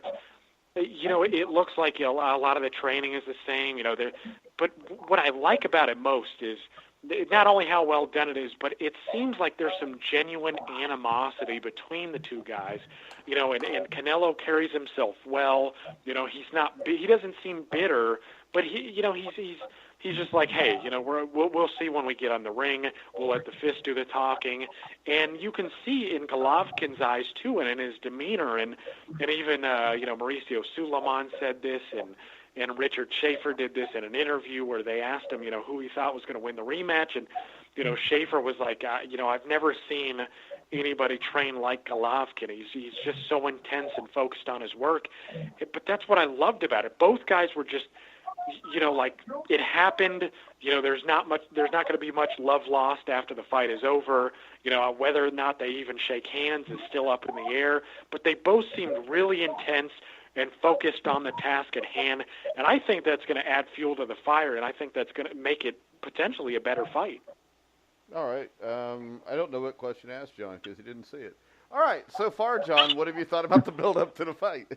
it looks like a lot of the training is the same. But what I like about it most is not only how well done it is, but it seems like there's some genuine animosity between the two guys. And Canelo carries himself well. He doesn't seem bitter, but he's just like, hey, we'll see when we get on the ring. We'll let the fist do the talking. And you can see in Golovkin's eyes, too, and in his demeanor. And even, Mauricio Suleiman said this, and Richard Schaefer did this in an interview where they asked him, who he thought was going to win the rematch. And, Schaefer was like, I've never seen anybody train like Golovkin. He's just so intense and focused on his work. But that's what I loved about it. Both guys were just, like it happened, there's not going to be much love lost after the fight is over. Whether or not they even shake hands is still up in the air, but they both seemed really intense and focused on the task at hand. And I think that's going to add fuel to the fire, and I think that's going to make it potentially a better fight.
All right. I don't know what question to ask John because he didn't see it. All right. So far, John, what have you thought about the build-up to the fight?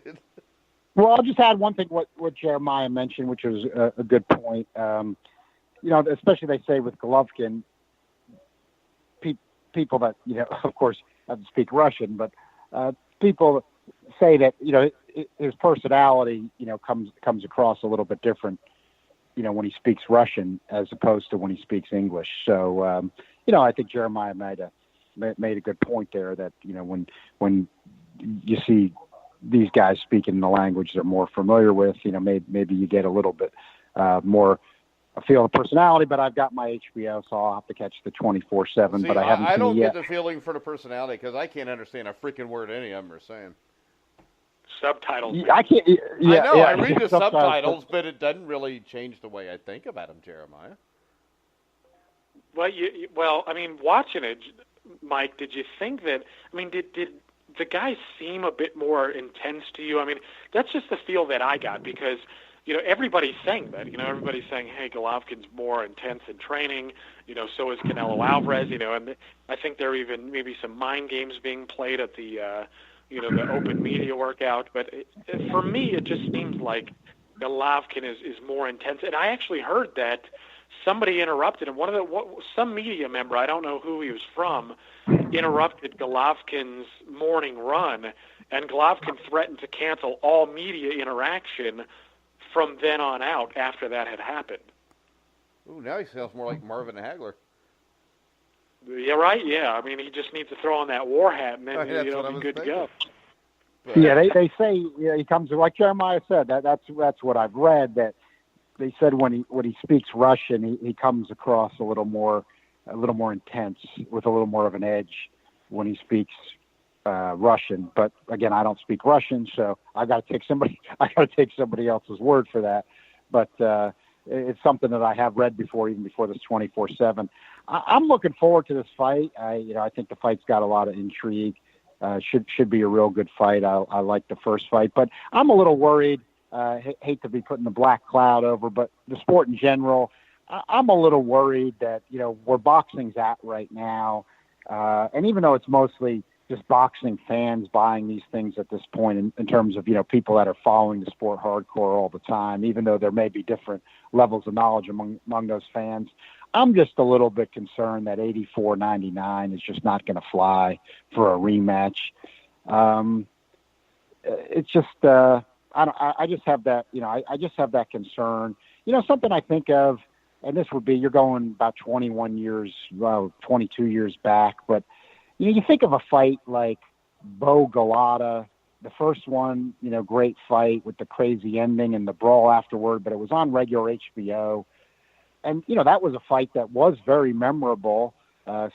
Well, I'll just add one thing, what Jeremiah mentioned, which was a good point. Especially they say with Golovkin, people that, of course, have to speak Russian, but people say that, his personality, comes across a little bit different, when he speaks Russian as opposed to when he speaks English. So, I think Jeremiah made a good point there that, when you see these guys speaking the language they're more familiar with, maybe you get a little bit more a feel of personality. But I've got my HBO, so I'll have to catch the 24/7. But I haven't seen it yet. I
don't get the feeling for the personality because I can't understand a freaking word any of them are saying.
Subtitles.
I can't.
I know. I read the subtitles, but it doesn't really change the way I think about them, Jeremiah.
Well, I mean, watching it, Mike, did you think that? I mean, did the guys seem a bit more intense to you? I mean, that's just the feel that I got because, everybody's saying that. Everybody's saying, hey, Golovkin's more intense in training. So is Canelo Alvarez. And I think there are even maybe some mind games being played at the, the open media workout. But for me, it just seems like Golovkin is more intense. And I actually heard that somebody interrupted him. Some media member, I don't know who he was from, interrupted Golovkin's morning run, and Golovkin threatened to cancel all media interaction from then on out after that had happened.
Ooh, now he sounds more like Marvin Hagler.
Yeah, right? Yeah, I mean, he just needs to throw on that war hat, and then he'll be good to go.
But, yeah, they say he comes, like Jeremiah said, that's what I've read, that they said when he speaks Russian, he comes across a little more a little more intense, with a little more of an edge when he speaks Russian. But again, I don't speak Russian, so I got to take somebody else's word for that. But it's something that I have read before, even before this 24/7. I'm looking forward to this fight. I think the fight's got a lot of intrigue. Should be a real good fight. I like the first fight, but I'm a little worried. Hate to be putting the black cloud over, but the sport in general, I'm a little worried that, where boxing's at right now, and even though it's mostly just boxing fans buying these things at this point in terms of, people that are following the sport hardcore all the time, even though there may be different levels of knowledge among those fans, I'm just a little bit concerned that 84.99 is just not going to fly for a rematch. It's just, I just have that, I just have that concern. Something I think of, and this would be, you're going about 22 years back, but you think of a fight like Bo Galata, the first one, great fight with the crazy ending and the brawl afterward, but it was on regular HBO. And, that was a fight that was very memorable.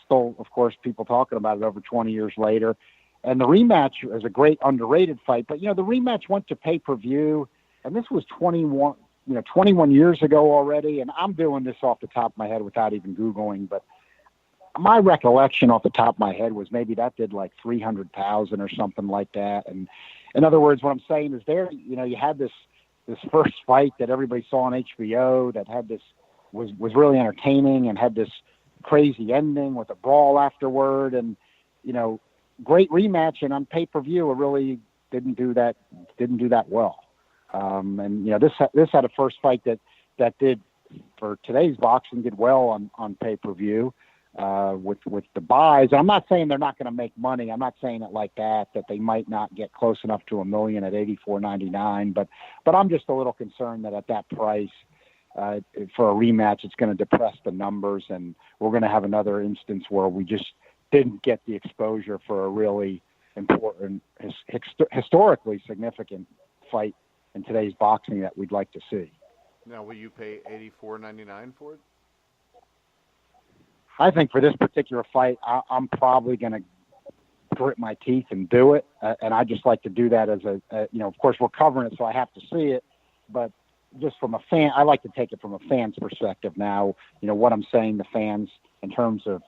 Still, of course, people talking about it over 20 years later. And the rematch was a great underrated fight. But, the rematch went to pay-per-view, and this was 21 years ago already. And I'm doing this off the top of my head without even Googling, but my recollection off the top of my head was maybe that did like 300,000 or something like that. And in other words, what I'm saying is you had this first fight that everybody saw on HBO that had this, was really entertaining and had this crazy ending with a brawl afterward, and great rematch, and on pay-per-view it really didn't do that well. And this had a first fight that did, for today's boxing, did well on pay-per-view with the buys. I'm not saying they're not going to make money. I'm not saying it like that they might not get close enough to $1 million at 84.99, but I'm just a little concerned that at that price, for a rematch, it's going to depress the numbers, and we're going to have another instance where we just didn't get the exposure for a really important, historically significant fight in today's boxing that we'd like to see.
Now, will you pay $84.99 for it?
I think for this particular fight, I'm probably going to grit my teeth and do it, and I just like to do that as of course we're covering it, so I have to see it, but just from a fan, I like to take it from a fan's perspective now, what I'm saying to fans in terms of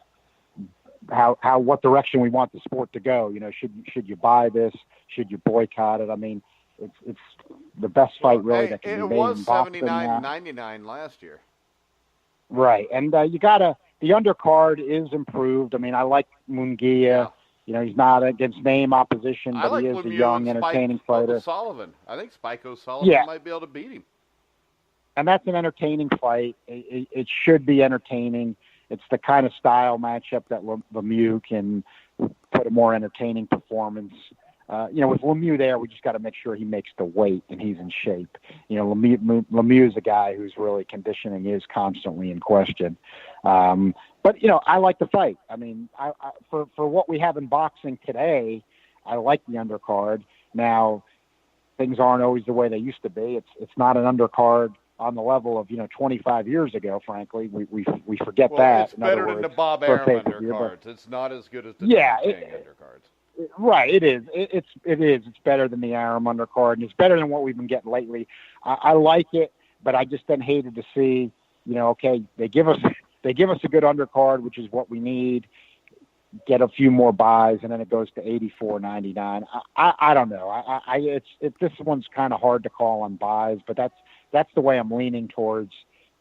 what direction we want the sport to go. Should you buy this? Should you boycott it? I mean, it's the best fight really that can be made in boxing. It was
$79.99 last year.
Right. And the undercard is improved. I mean, I like Munguia.
Yeah.
He's not against name opposition, but he is a young, entertaining fighter.
O'Sullivan. I think Spike O'Sullivan might be able to beat him.
And that's an entertaining fight. It should be entertaining. It's the kind of style matchup that Lemieux can put a more entertaining performance. With Lemieux there, we just got to make sure he makes the weight and he's in shape. Lemieux is a guy whose really conditioning is constantly in question. But I like the fight. I mean, for what we have in boxing today, I like the undercard. Now, things aren't always the way they used to be. It's not an undercard on the level of 25 years ago. Frankly, we forget that.
It's better than the Bob Arum undercards. It's not as good as the undercards.
Right, it is. It is. It's better than the Arum undercard, and it's better than what we've been getting lately. I like it, but I just then hated to see, okay, they give us a good undercard, which is what we need. Get a few more buys, and then it goes to $84.99. I don't know. This one's kind of hard to call on buys, but that's the way I'm leaning towards.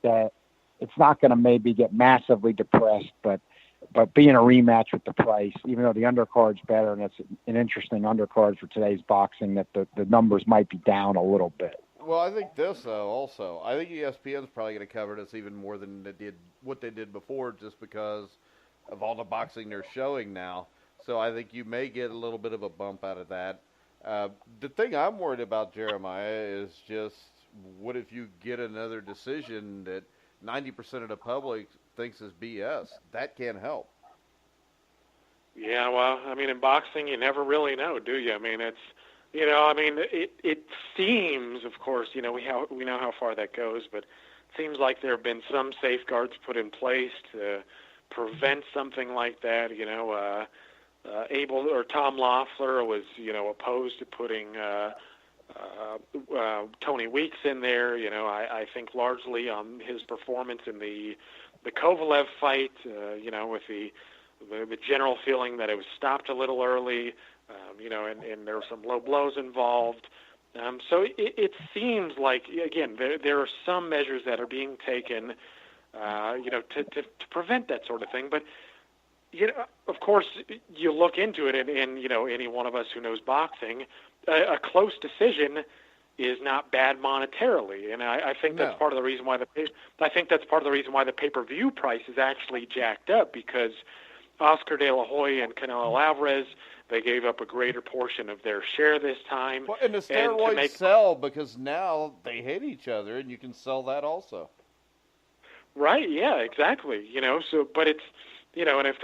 That it's not going to maybe get massively depressed, but being a rematch with the price, even though the undercard's better and it's an interesting undercard for today's boxing, that the numbers might be down a little bit.
Well, I think this also. I think ESPN's probably going to cover this even more than what they did before, just because of all the boxing they're showing now. So I think you may get a little bit of a bump out of that. The thing I'm worried about, Jeremiah, is just what if you get another decision that 90% of the public thinks is BS? That can't help.
Yeah, well, I mean, in boxing, you never really know, do you? I mean, it seems, of course, we know how far that goes, but it seems like there have been some safeguards put in place to prevent something like that. Tom Loeffler was, opposed to putting Tony Weeks in there. I think largely on his performance in the Kovalev fight, with the general feeling that it was stopped a little early, and there were some low blows involved. So it seems like, again, there are some measures that are being taken, to prevent that sort of thing. But, of course, you look into it, and any one of us who knows boxing, a close decision is not bad monetarily, and I think that's part of the reason why the pay-per-view price is actually jacked up, because Oscar De La Hoya and Canelo Alvarez, they gave up a greater portion of their share this time.
Well, and the steroids sell because now they hate each other, and you can sell that also.
Right? Yeah, exactly. So, but it's, and if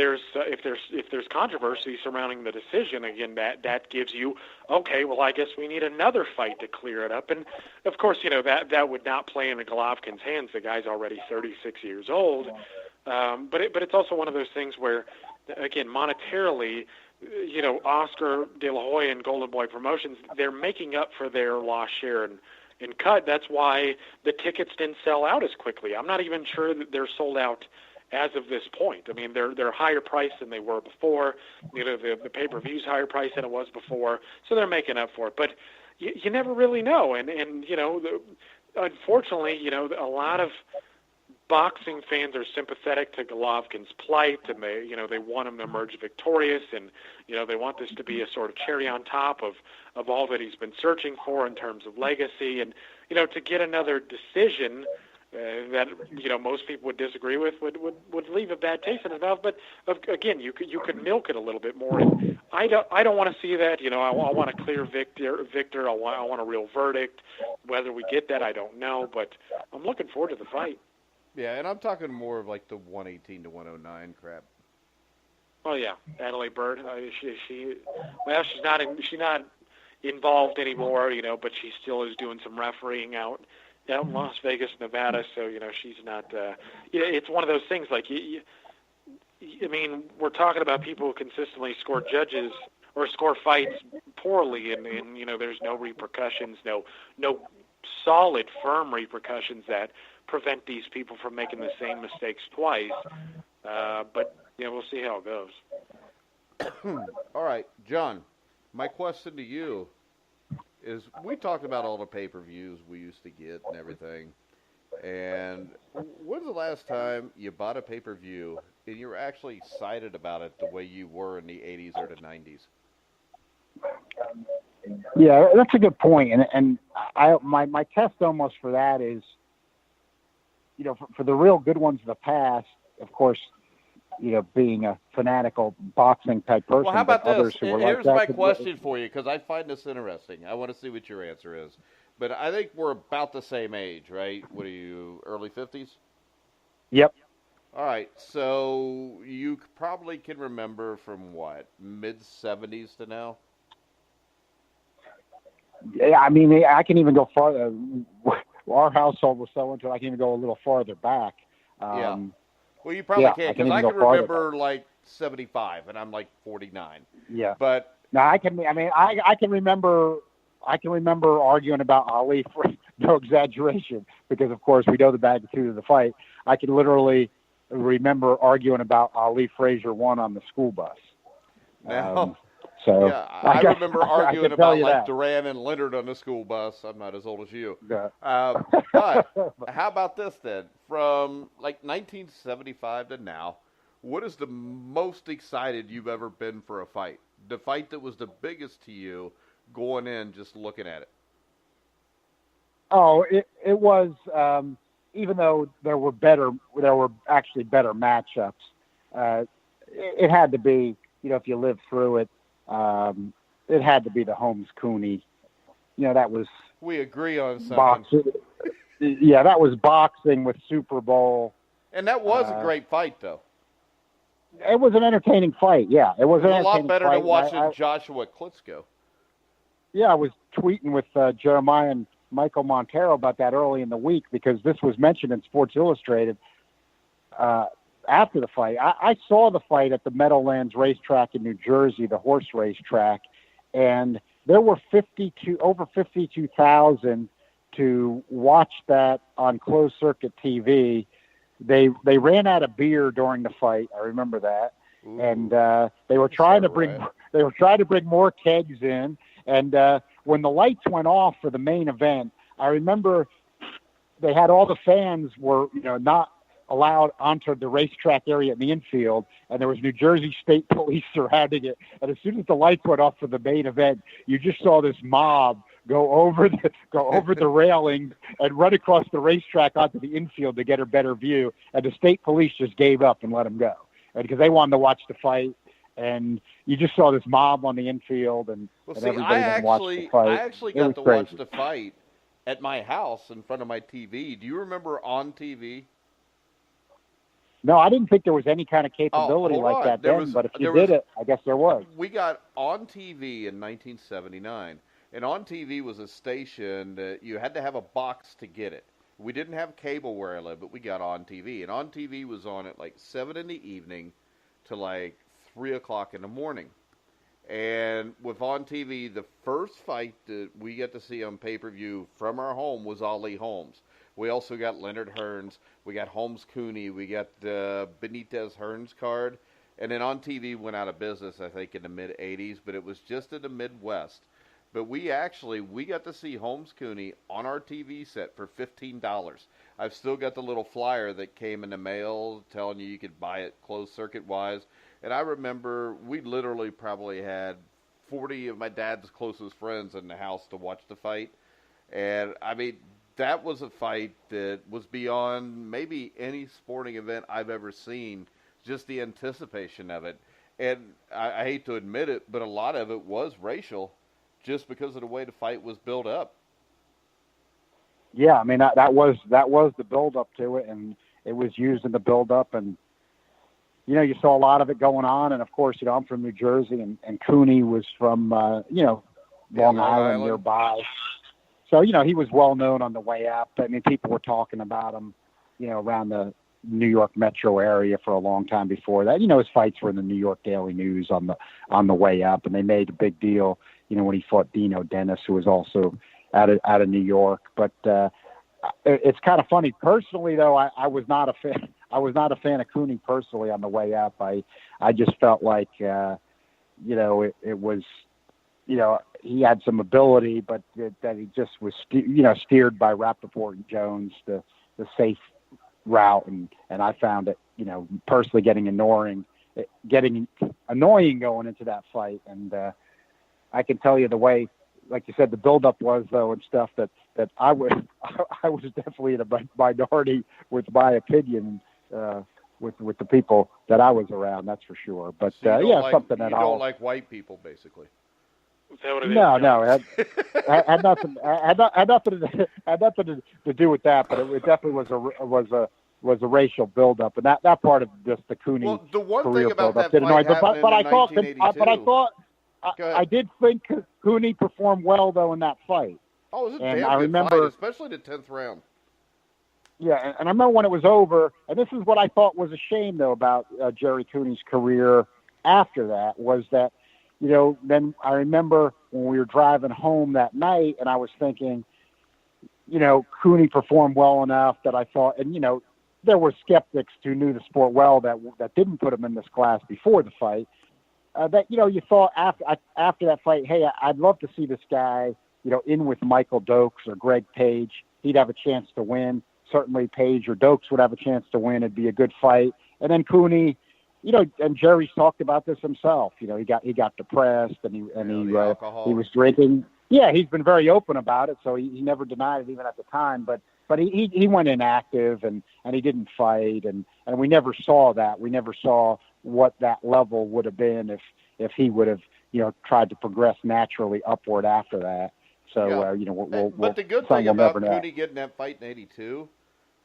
there's controversy surrounding the decision, again, that gives you, okay, well, I guess we need another fight to clear it up. And of course, that would not play into Golovkin's hands. The guy's already 36 years old. But it's also one of those things where, again, monetarily, Oscar De La Hoya and Golden Boy Promotions, they're making up for their lost share in cut. That's why the tickets didn't sell out as quickly. I'm not even sure that they're sold out as of this point. I mean, they're higher priced than they were before. The pay-per-view's higher priced than it was before, so they're making up for it. But you never really know. And unfortunately, a lot of boxing fans are sympathetic to Golovkin's plight, and they want him to emerge victorious, and they want this to be a sort of cherry on top of all that he's been searching for in terms of legacy, and to get another decision that most people would disagree with would leave a bad taste in his mouth. But again, you could milk it a little bit more, and I don't want to see that. I want a clear victor. I want a real verdict. Whether we get that, I don't know, but I'm looking forward to the fight.
Yeah, and I'm talking more of like the 118 to 109 crap.
Oh yeah, Adelaide Bird. She's not involved anymore, but she still is doing some refereeing out in Las Vegas, Nevada. So she's not. It's one of those things. Like, I mean, we're talking about people who consistently score judges or score fights poorly, and there's no repercussions, no solid, firm repercussions that prevent these people from making the same mistakes twice. But we'll see how it goes.
All right, John, my question to you is, we talked about all the pay-per-views we used to get and everything, and when's the last time you bought a pay-per-view and you were actually excited about it the way you were in the 80s or the 90s?
Yeah, that's a good point. And my test almost for that is, for the real good ones of the past, of course, being a fanatical boxing type person.
Well, how about this? Here's my
that.
question for you, because I find this interesting. I want to see what your answer is. But I think we're about the same age, right? What are you, early 50s?
Yep.
All right, so you probably can remember from what, mid-70s to now?
Yeah, I mean, I can even go farther. Our household was so into it, I can even go a little farther back.
Yeah. Well, you probably can't, because I can remember like 75, and I'm like 49.
Yeah.
But
no, I can remember arguing about Ali for no exaggeration, because of course we know the magnitude of the fight. I can literally remember arguing about Ali Frazier 1 on the school bus.
Now,
so
yeah, I remember arguing about like
that.
Duran and Leonard on the school bus. I'm not as old as you.
Yeah.
But how about this then? From like 1975 to now, what is the most excited you've ever been for a fight? The fight that was the biggest to you going in, just looking at it.
Oh, it was, even though there were actually better matchups, it had to be, if you lived through it, it had to be the Holmes-Cooney. That was...
We agree on something.
Boxing. Yeah, that was boxing with Super Bowl.
And that was a great fight, though.
It was an entertaining fight, yeah. It was
a lot better than watching Joshua Klitschko.
Yeah, I was tweeting with Jeremiah and Michael Montero about that early in the week, because this was mentioned in Sports Illustrated. after the fight, I saw the fight at the Meadowlands racetrack in New Jersey, the horse racetrack, and there were over 52,000 to watch that on closed circuit TV. They ran out of beer during the fight. I remember that. Ooh, and they were trying to bring more kegs in. And when the lights went off for the main event, I remember they had all the fans were not allowed onto the racetrack area in the infield, and there was New Jersey State Police surrounding it. And as soon as the lights went off for the main event, you just saw this mob go over the railing and run across the racetrack onto the infield to get a better view. And the state police just gave up and let them go, because they wanted to watch the fight. And you just saw this mob on the infield, and everybody watched the fight.
I actually got to watch the fight at my house in front of my TV. Do you remember On TV?
No, I didn't think there was any kind of capability like that then, but if you did it, I guess there was.
We got On TV in 1979, and On TV was a station that you had to have a box to get it. We didn't have cable where I lived, but we got On TV, and On TV was on at like 7 in the evening to like 3 o'clock in the morning. And with On TV, the first fight that we got to see on pay-per-view from our home was Ali Holmes. We also got Leonard Hearns. We got Holmes Cooney. We got Benitez Hearns card. And then On TV went out of business, I think, in the mid-'80s, but it was just in the Midwest. But we got to see Holmes Cooney on our TV set for $15. I've still got the little flyer that came in the mail telling you could buy it closed circuit-wise. And I remember we literally probably had 40 of my dad's closest friends in the house to watch the fight. And, I mean, that was a fight that was beyond maybe any sporting event I've ever seen, just the anticipation of it. And I hate to admit it, but a lot of it was racial just because of the way the fight was built up.
Yeah, I mean, that was the build-up to it, and it was used in the build-up. And, you saw a lot of it going on. And, of course, I'm from New Jersey, and Cooney was from, Long Island nearby. So, he was well known on the way up. I mean, people were talking about him, around the New York metro area for a long time before that. His fights were in the New York Daily News on the way up, and they made a big deal, when he fought Dino Dennis, who was also out of New York. But it's kind of funny. Personally, though, I was not a fan. I was not a fan of Cooney personally on the way up. I just felt like, it was, he had some ability, but that he just was, steered by Rappaport and Jones, the safe route. And I found it, personally getting annoying going into that fight. And I can tell you the way, like you said, the buildup was, though, and stuff that I was definitely in a minority with my opinion, with the people that I was around, that's for sure. But
so
something that I
don't like white people, basically.
Is that what it
No,
is?
had nothing to do with that. But it definitely was a racial buildup, and that part of just the Cooney
well, the one
career
thing about
buildup
that
did annoy.
But
I did think Cooney performed well though in that fight.
Oh, it was a damn good fight, especially the 10th round.
Yeah, and I remember when it was over, and this is what I thought was a shame, though, about Jerry Cooney's career after that, was that, then I remember when we were driving home that night, and I was thinking, Cooney performed well enough that I thought, and, there were skeptics who knew the sport well that didn't put him in this class before the fight, that, you thought after that fight, hey, I'd love to see this guy, in with Michael Dokes or Greg Page. He'd have a chance to win. Certainly Page or Dokes would have a chance to win. It'd be a good fight. And then Cooney, and Jerry's talked about this himself. He got depressed and he was drinking. Yeah, he's been very open about it, so he never denied it even at the time. But he went inactive and he didn't fight, and we never saw that. We never saw what that level would have been if he would have tried to progress naturally upward after that. So
but the good thing about Cooney getting that fight in '82.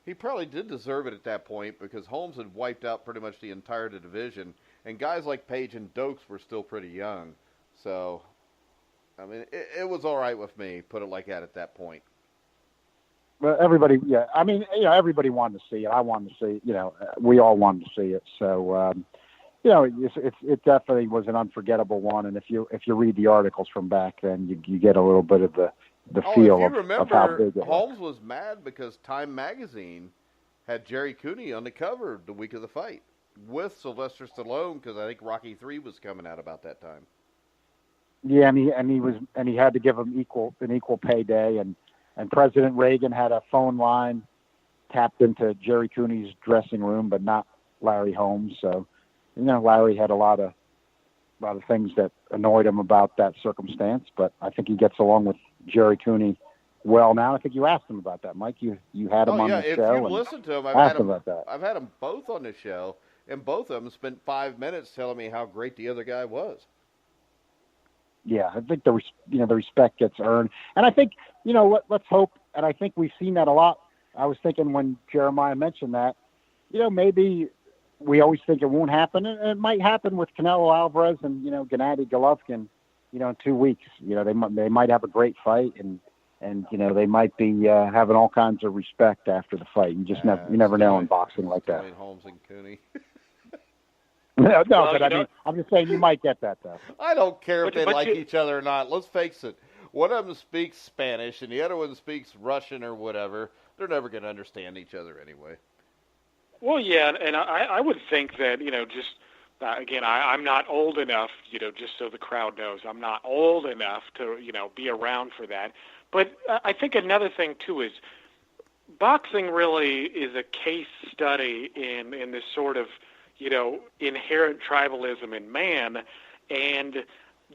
He probably did deserve it at that point because Holmes had wiped out pretty much the entire division, and guys like Page and Dokes were still pretty young. So, I mean, it was all right with me, put it like that at that point.
Well, everybody, yeah. I mean, everybody wanted to see it. I wanted to see it. We all wanted to see it. So, it definitely was an unforgettable one. And if you read the articles from back then, you get a little bit of the feel
if you
of how big it was.
Holmes was mad because Time Magazine had Jerry Cooney on the cover the week of the fight with Sylvester Stallone, because I think Rocky III was coming out about that time.
Yeah, and he had to give him an equal payday, and President Reagan had a phone line tapped into Jerry Cooney's dressing room, but not Larry Holmes. So, Larry had a lot of things that annoyed him about that circumstance, but I think he gets along with Jerry Cooney well now. I think you asked him about that, Mike. You had him on the show.
If you listen to him, I've had them both on the show, and both of them spent 5 minutes telling me how great the other guy was.
Yeah, I think the respect gets earned, and I think let's hope, and I think we've seen that a lot. I was thinking when Jeremiah mentioned that, maybe we always think it won't happen, and it might happen with Canelo Alvarez and Gennady Golovkin, in 2 weeks. They might have a great fight, and they might be having all kinds of respect after the fight. You never know in boxing like that.
Holmes and Cooney.
But I'm just saying you might get that, though.
I don't care if they like each other or not. Let's face it. One of them speaks Spanish, and the other one speaks Russian or whatever. They're never going to understand each other anyway.
Well, yeah, and I would think that, again, I'm not old enough, just so the crowd knows, I'm not old enough to, be around for that. But I think another thing, too, is boxing really is a case study in this sort of, inherent tribalism in man. And,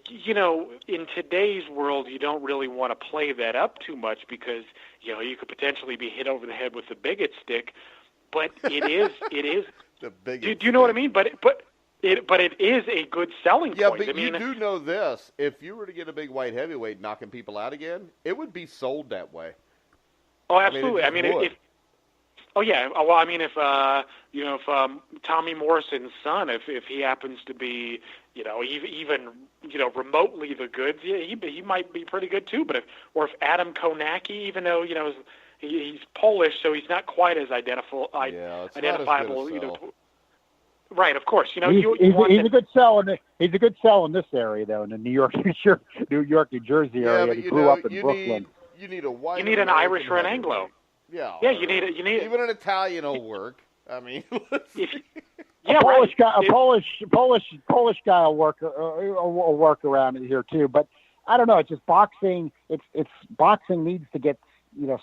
in today's world, you don't really want to play that up too much because, you could potentially be hit over the head with a bigot stick. But it is
the bigot.
Do you know what I mean? But it is a good selling point.
Yeah, but you do know this. If you were to get a big white heavyweight knocking people out again, it would be sold that way.
Oh, absolutely. If Tommy Morrison's son, if he happens to be, even remotely the goods, yeah, he might be pretty good too. But if Adam Konecki, even though he's Polish, so he's not quite as identifiable. Right, of course. He's a
good sell. He's a good sell in this area, though, in the New York, New Jersey area. He grew up in Brooklyn.
You need a white.
You need an Irish or an Anglo.
Yeah.
Yeah, you need
even an Italian will work. I mean,
a Polish guy will work around it here too. But I don't know. It's just boxing. It's boxing needs to get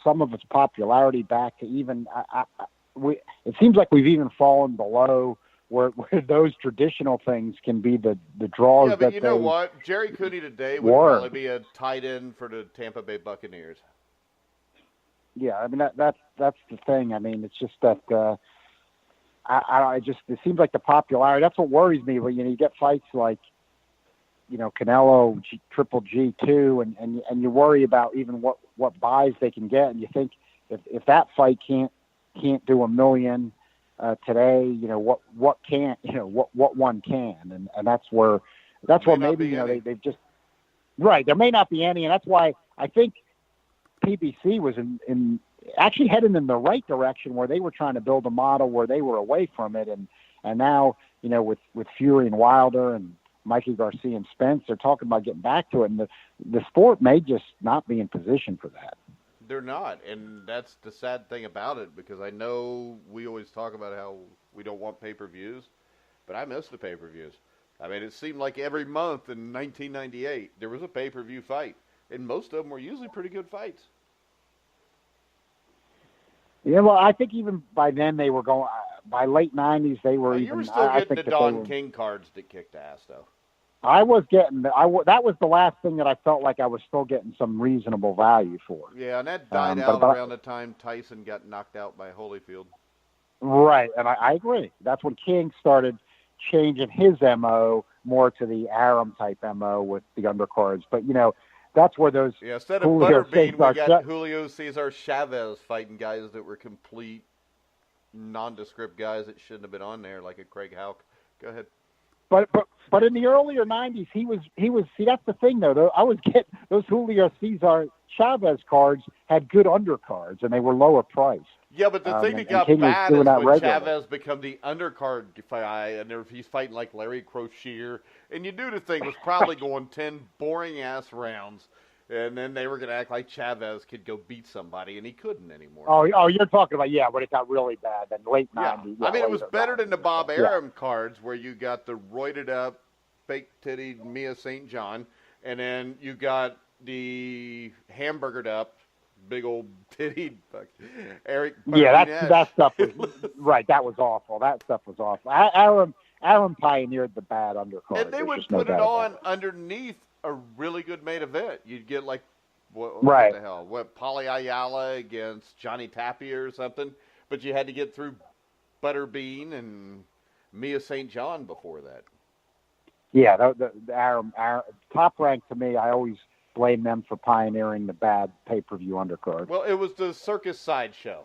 some of its popularity back to even. It seems like we've even fallen below where those traditional things can be the draws.
Yeah, but you know what? Jerry Cooney today would probably be a tight end for the Tampa Bay Buccaneers.
Yeah, I mean that's the thing. I mean, it's just that it seems like the popularity. That's what worries me. When you get fights like Canelo Triple G2, and you worry about even what buys they can get, and you think if that fight can't do $1 million today, what can't what one can, and that's where maybe they've just right. There may not be any, and that's why I think PBC was in actually heading in the right direction, where they were trying to build a model where they were away from it, and now with Fury and Wilder and Mikey Garcia and Spence, they're talking about getting back to it, and the sport may just not be in position for that.
They're not, and that's the sad thing about it, because I know we always talk about how we don't want pay-per-views, but I miss the pay-per-views. I mean, it seemed like every month in 1998 there was a pay-per-view fight, and most of them were usually pretty good fights.
Yeah, well, I think even by then they were going. By late '90s, they were even.
You were still getting the Don King cards that kicked ass, though.
I was getting. That was the last thing that I felt like I was still getting some reasonable value for.
Yeah, and that died out around the time Tyson got knocked out by Holyfield.
Right, and I agree. That's when King started changing his MO more to the Arum type MO with the undercards. But that's where those.
Yeah, instead of Butterbean, we got Julio Cesar Chavez fighting guys that were complete nondescript guys that shouldn't have been on there, like a Craig Houck. Go ahead.
But in the earlier '90s, he was. See, that's the thing, though. I was getting those Julio Cesar Chavez cards had good undercards, and they were lower priced.
Yeah, but the thing that got
King was
bad
doing
is
that
when
regularly.
Chavez become the undercard guy, and he's fighting like Larry Crozier, and you knew the thing was probably going 10 boring-ass rounds, and then they were going to act like Chavez could go beat somebody, and he couldn't anymore.
Oh, you're talking about, when it got really bad, then late
Yeah.
90s.
I mean, it was better than the Bob
Yeah.
Arum cards where you got the roided-up, fake-titty Mia St. John, and then you got the hamburgered-up, big old titty Eric.
Yeah, that stuff was right. That was awful. That stuff was awful. Arum pioneered the bad undercard.
And they would put it on underneath a really good main event. You'd get like what the hell? What, Paulie Ayala against Johnny Tapia or something? But you had to get through Butterbean and Mia St. John before that.
Yeah, the Arum Top Rank, to me, I always blame them for pioneering the bad pay-per-view undercard.
Well, it was the circus sideshow.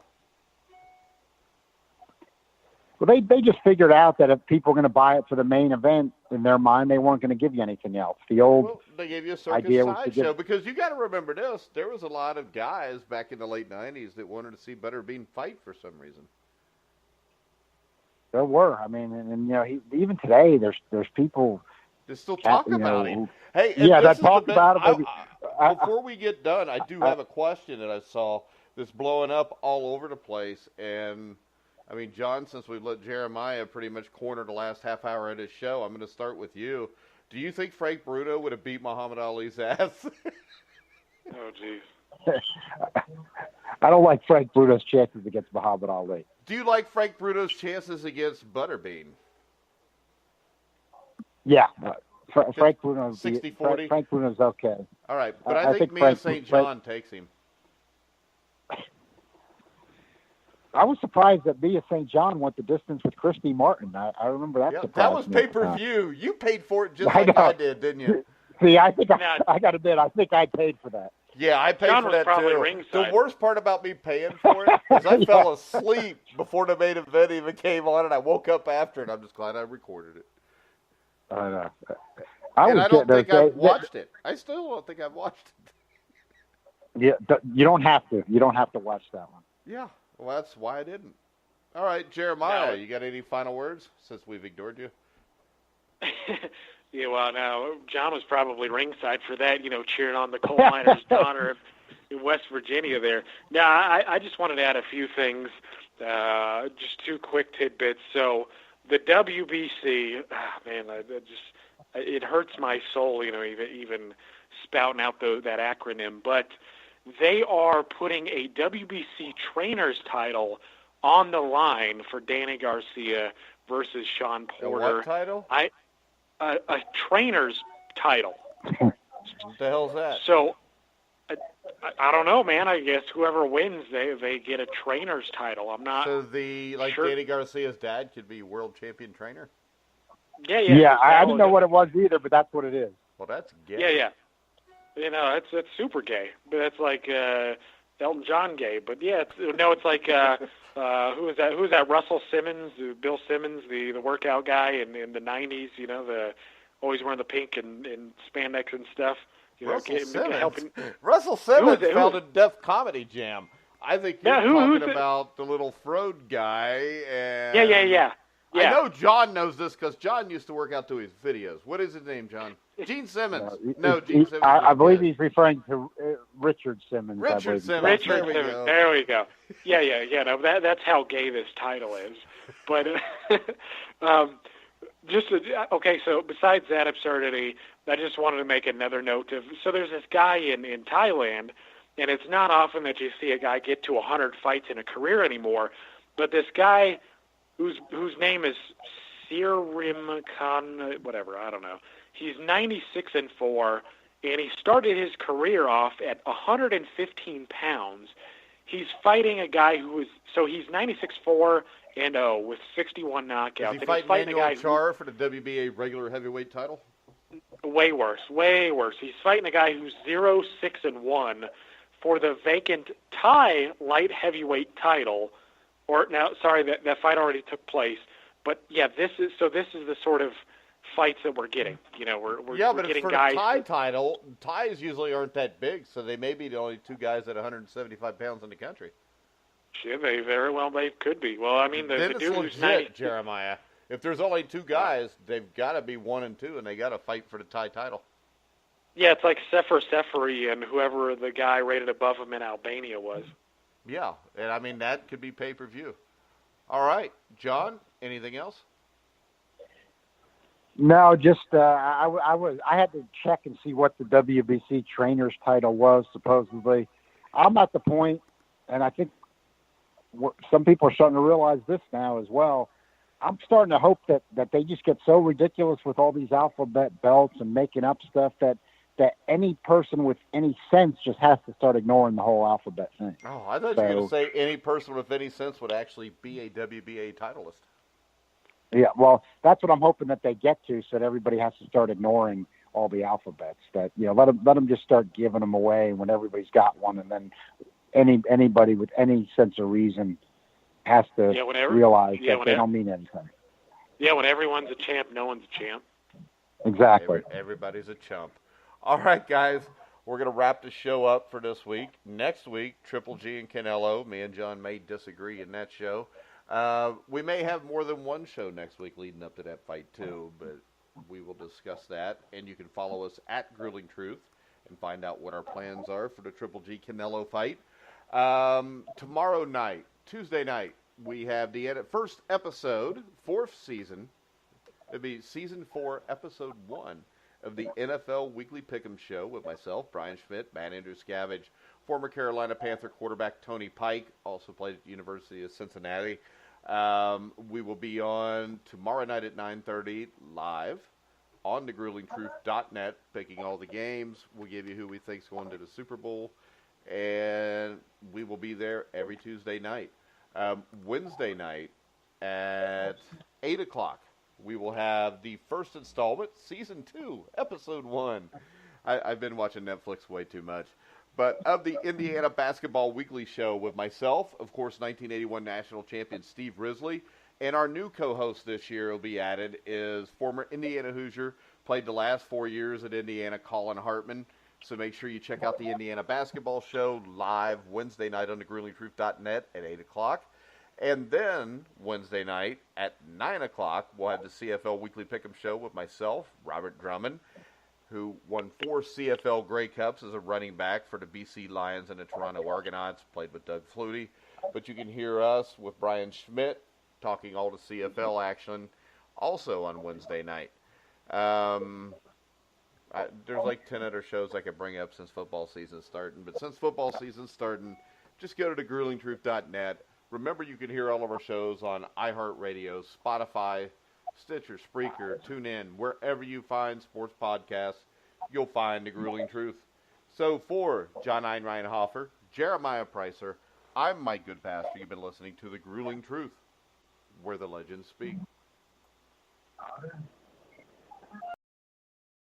Well, they just figured out that if people were going to buy it for the main event, in their mind, they weren't going to give you anything else.
They gave you a circus
idea was
sideshow because you got to remember this. There was a lot of guys back in the late 90s that wanted to see Butterbean fight for some reason.
There were. I mean, and even today, there's people
that still talk about him. Hey,
that talk about him.
Before we get done, I do have a question that I saw that's blowing up all over the place. And, I mean, John, since we've let Jeremiah pretty much corner the last half hour of this show, I'm going to start with you. Do you think Frank Bruno would have beat Muhammad Ali's ass?
Oh, geez.
I don't like Frank Bruno's chances against Muhammad Ali.
Do you like Frank Bruno's chances against Butterbean?
Yeah. Frank Bruno's
60-40?
Frank Bruno's okay.
All right, but I think Mia St. John takes him.
I was surprised that Mia St. John went the distance with Christy Martin. I remember that.
Yeah, that was pay-per-view. You paid for it just like I did, didn't you?
See, I think I got to admit, I think I paid for that.
Yeah, I paid
John
for
was
that
probably
too.
ringside.
The worst part about me paying for it is I fell asleep before the main event even came on, and I woke up after, and I'm just glad I recorded it.
I know.
I don't think I've watched it. I still don't think I've watched it.
Yeah, you don't have to. You don't have to watch that one.
Yeah, well, that's why I didn't. All right, Jeremiah, you got any final words since we've ignored you?
Yeah, well, now, John was probably ringside for that, cheering on the coal miner's daughter in West Virginia there. Now, I just wanted to add a few things, just two quick tidbits. So the WBC, man, it hurts my soul, even spouting out that acronym. But they are putting a WBC trainer's title on the line for Danny Garcia versus Sean Porter.
A what title?
A trainer's title.
What the hell's that?
So, I don't know, man. I guess whoever wins, they get a trainer's title. I'm not.
So
sure.
Danny Garcia's dad could be world champion trainer?
Yeah.
I didn't know what it was either, but that's what it is.
Well, that's gay.
Yeah. That's super gay. But that's like Elton John gay. But yeah, it's like who is that? Who's that? Russell Simmons, Bill Simmons, the workout guy in the '90s. The always wearing the pink and spandex and stuff.
Russell Simmons founded Def Comedy Jam. I think you're talking about the little Frode guy. And
Yeah.
I know John knows this because John used to work out to his videos. What is his name, John? Gene Simmons. Gene Simmons.
I believe he's referring to Richard Simmons.
Richard Simmons.
Richard Simmons. There we go. Yeah. No, that's how gay this title is. But so besides that absurdity, I just wanted to make another note of. So there's this guy in Thailand, and it's not often that you see a guy get to 100 fights in a career anymore. But this guy, whose name is Sirim Khan, whatever, I don't know. He's 96-4, and he started his career off at 115 pounds. He's fighting a guy he's 96-4 and 0 with 61 knockouts.
Is he fighting a guy Char for the WBA regular heavyweight title?
Way worse. He's fighting a guy who's 0-6-1 for the vacant Thai light heavyweight title. That fight already took place. But yeah, this is the sort of fights that we're getting. You know, we're
but
getting
it's for
guys.
the tie title. Ties usually aren't that big, so they may be the only two guys at 175 pounds in the country.
Yeah, they very well they could be. Well, I mean, the
then
dude
it's
who's
legit, Jeremiah. If there's only two guys, they've got to be 1 and 2, and they got to fight for the tie title.
Yeah, it's like Seferi and whoever the guy rated above him in Albania was.
Yeah, and I mean, that could be pay-per-view. All right, John, anything else?
No, just I had to check and see what the WBC trainers title was supposedly. I'm at the point, and I think some people are starting to realize this now as well. I'm starting to hope that they just get so ridiculous with all these alphabet belts and making up stuff that any person with any sense just has to start ignoring the whole alphabet thing.
Oh, I thought you were going to say any person with any sense would actually be a WBA titleist.
Yeah, well, that's what I'm hoping that they get to, so that everybody has to start ignoring all the alphabets. That, you know, let them just start giving them away when everybody's got one, and then anybody with any sense of reason has to realize that they don't mean anything.
Yeah, when everyone's a champ, no one's a champ.
Exactly.
Everybody's a chump. All right, guys, we're going to wrap the show up for this week. Next week, Triple G and Canelo. Me and John may disagree in that show. We may have more than one show next week leading up to that fight, too, but we will discuss that. And you can follow us at Grueling Truth and find out what our plans are for the Triple G Canelo fight. Tomorrow night, Tuesday night, we have the first episode, 4th season. It'll be Season 4, Episode 1 of the NFL Weekly Pick'em Show with myself, Brian Schmidt, Matt Andrew Scavage, former Carolina Panther quarterback Tony Pike, also played at the University of Cincinnati. We will be on tomorrow night at 9:30 live on thegruelingtruth.net, picking all the games. We'll give you who we think is going to the Super Bowl, and we will be there every Tuesday night. Wednesday night at 8 o'clock, we will have the first installment, Season 2, Episode 1. I've been watching Netflix way too much. But of the Indiana Basketball Weekly Show with myself, of course, 1981 national champion Steve Risley, and our new co-host this year will be added is former Indiana Hoosier, played the last 4 years at Indiana, Colin Hartman. So make sure you check out the Indiana Basketball Show live Wednesday night on thegruelingtruth.net at 8 o'clock. And then Wednesday night at 9 o'clock, we'll have the CFL Weekly Pick'em Show with myself, Robert Drummond, who won 4 CFL Grey Cups as a running back for the BC Lions and the Toronto Argonauts, played with Doug Flutie. But you can hear us with Brian Schmidt talking all the CFL action also on Wednesday night. There's like 10 other shows I could bring up since football season's starting. But since football season's starting, just go to thegruelingtruth.net. Remember, you can hear all of our shows on iHeartRadio, Spotify, Stitcher, Spreaker, TuneIn. Wherever you find sports podcasts, you'll find The Grueling Truth. So for John Einreinhofer, Jeremiah Preisser, I'm Mike Goodpaster. You've been listening to The Grueling Truth, where the legends speak.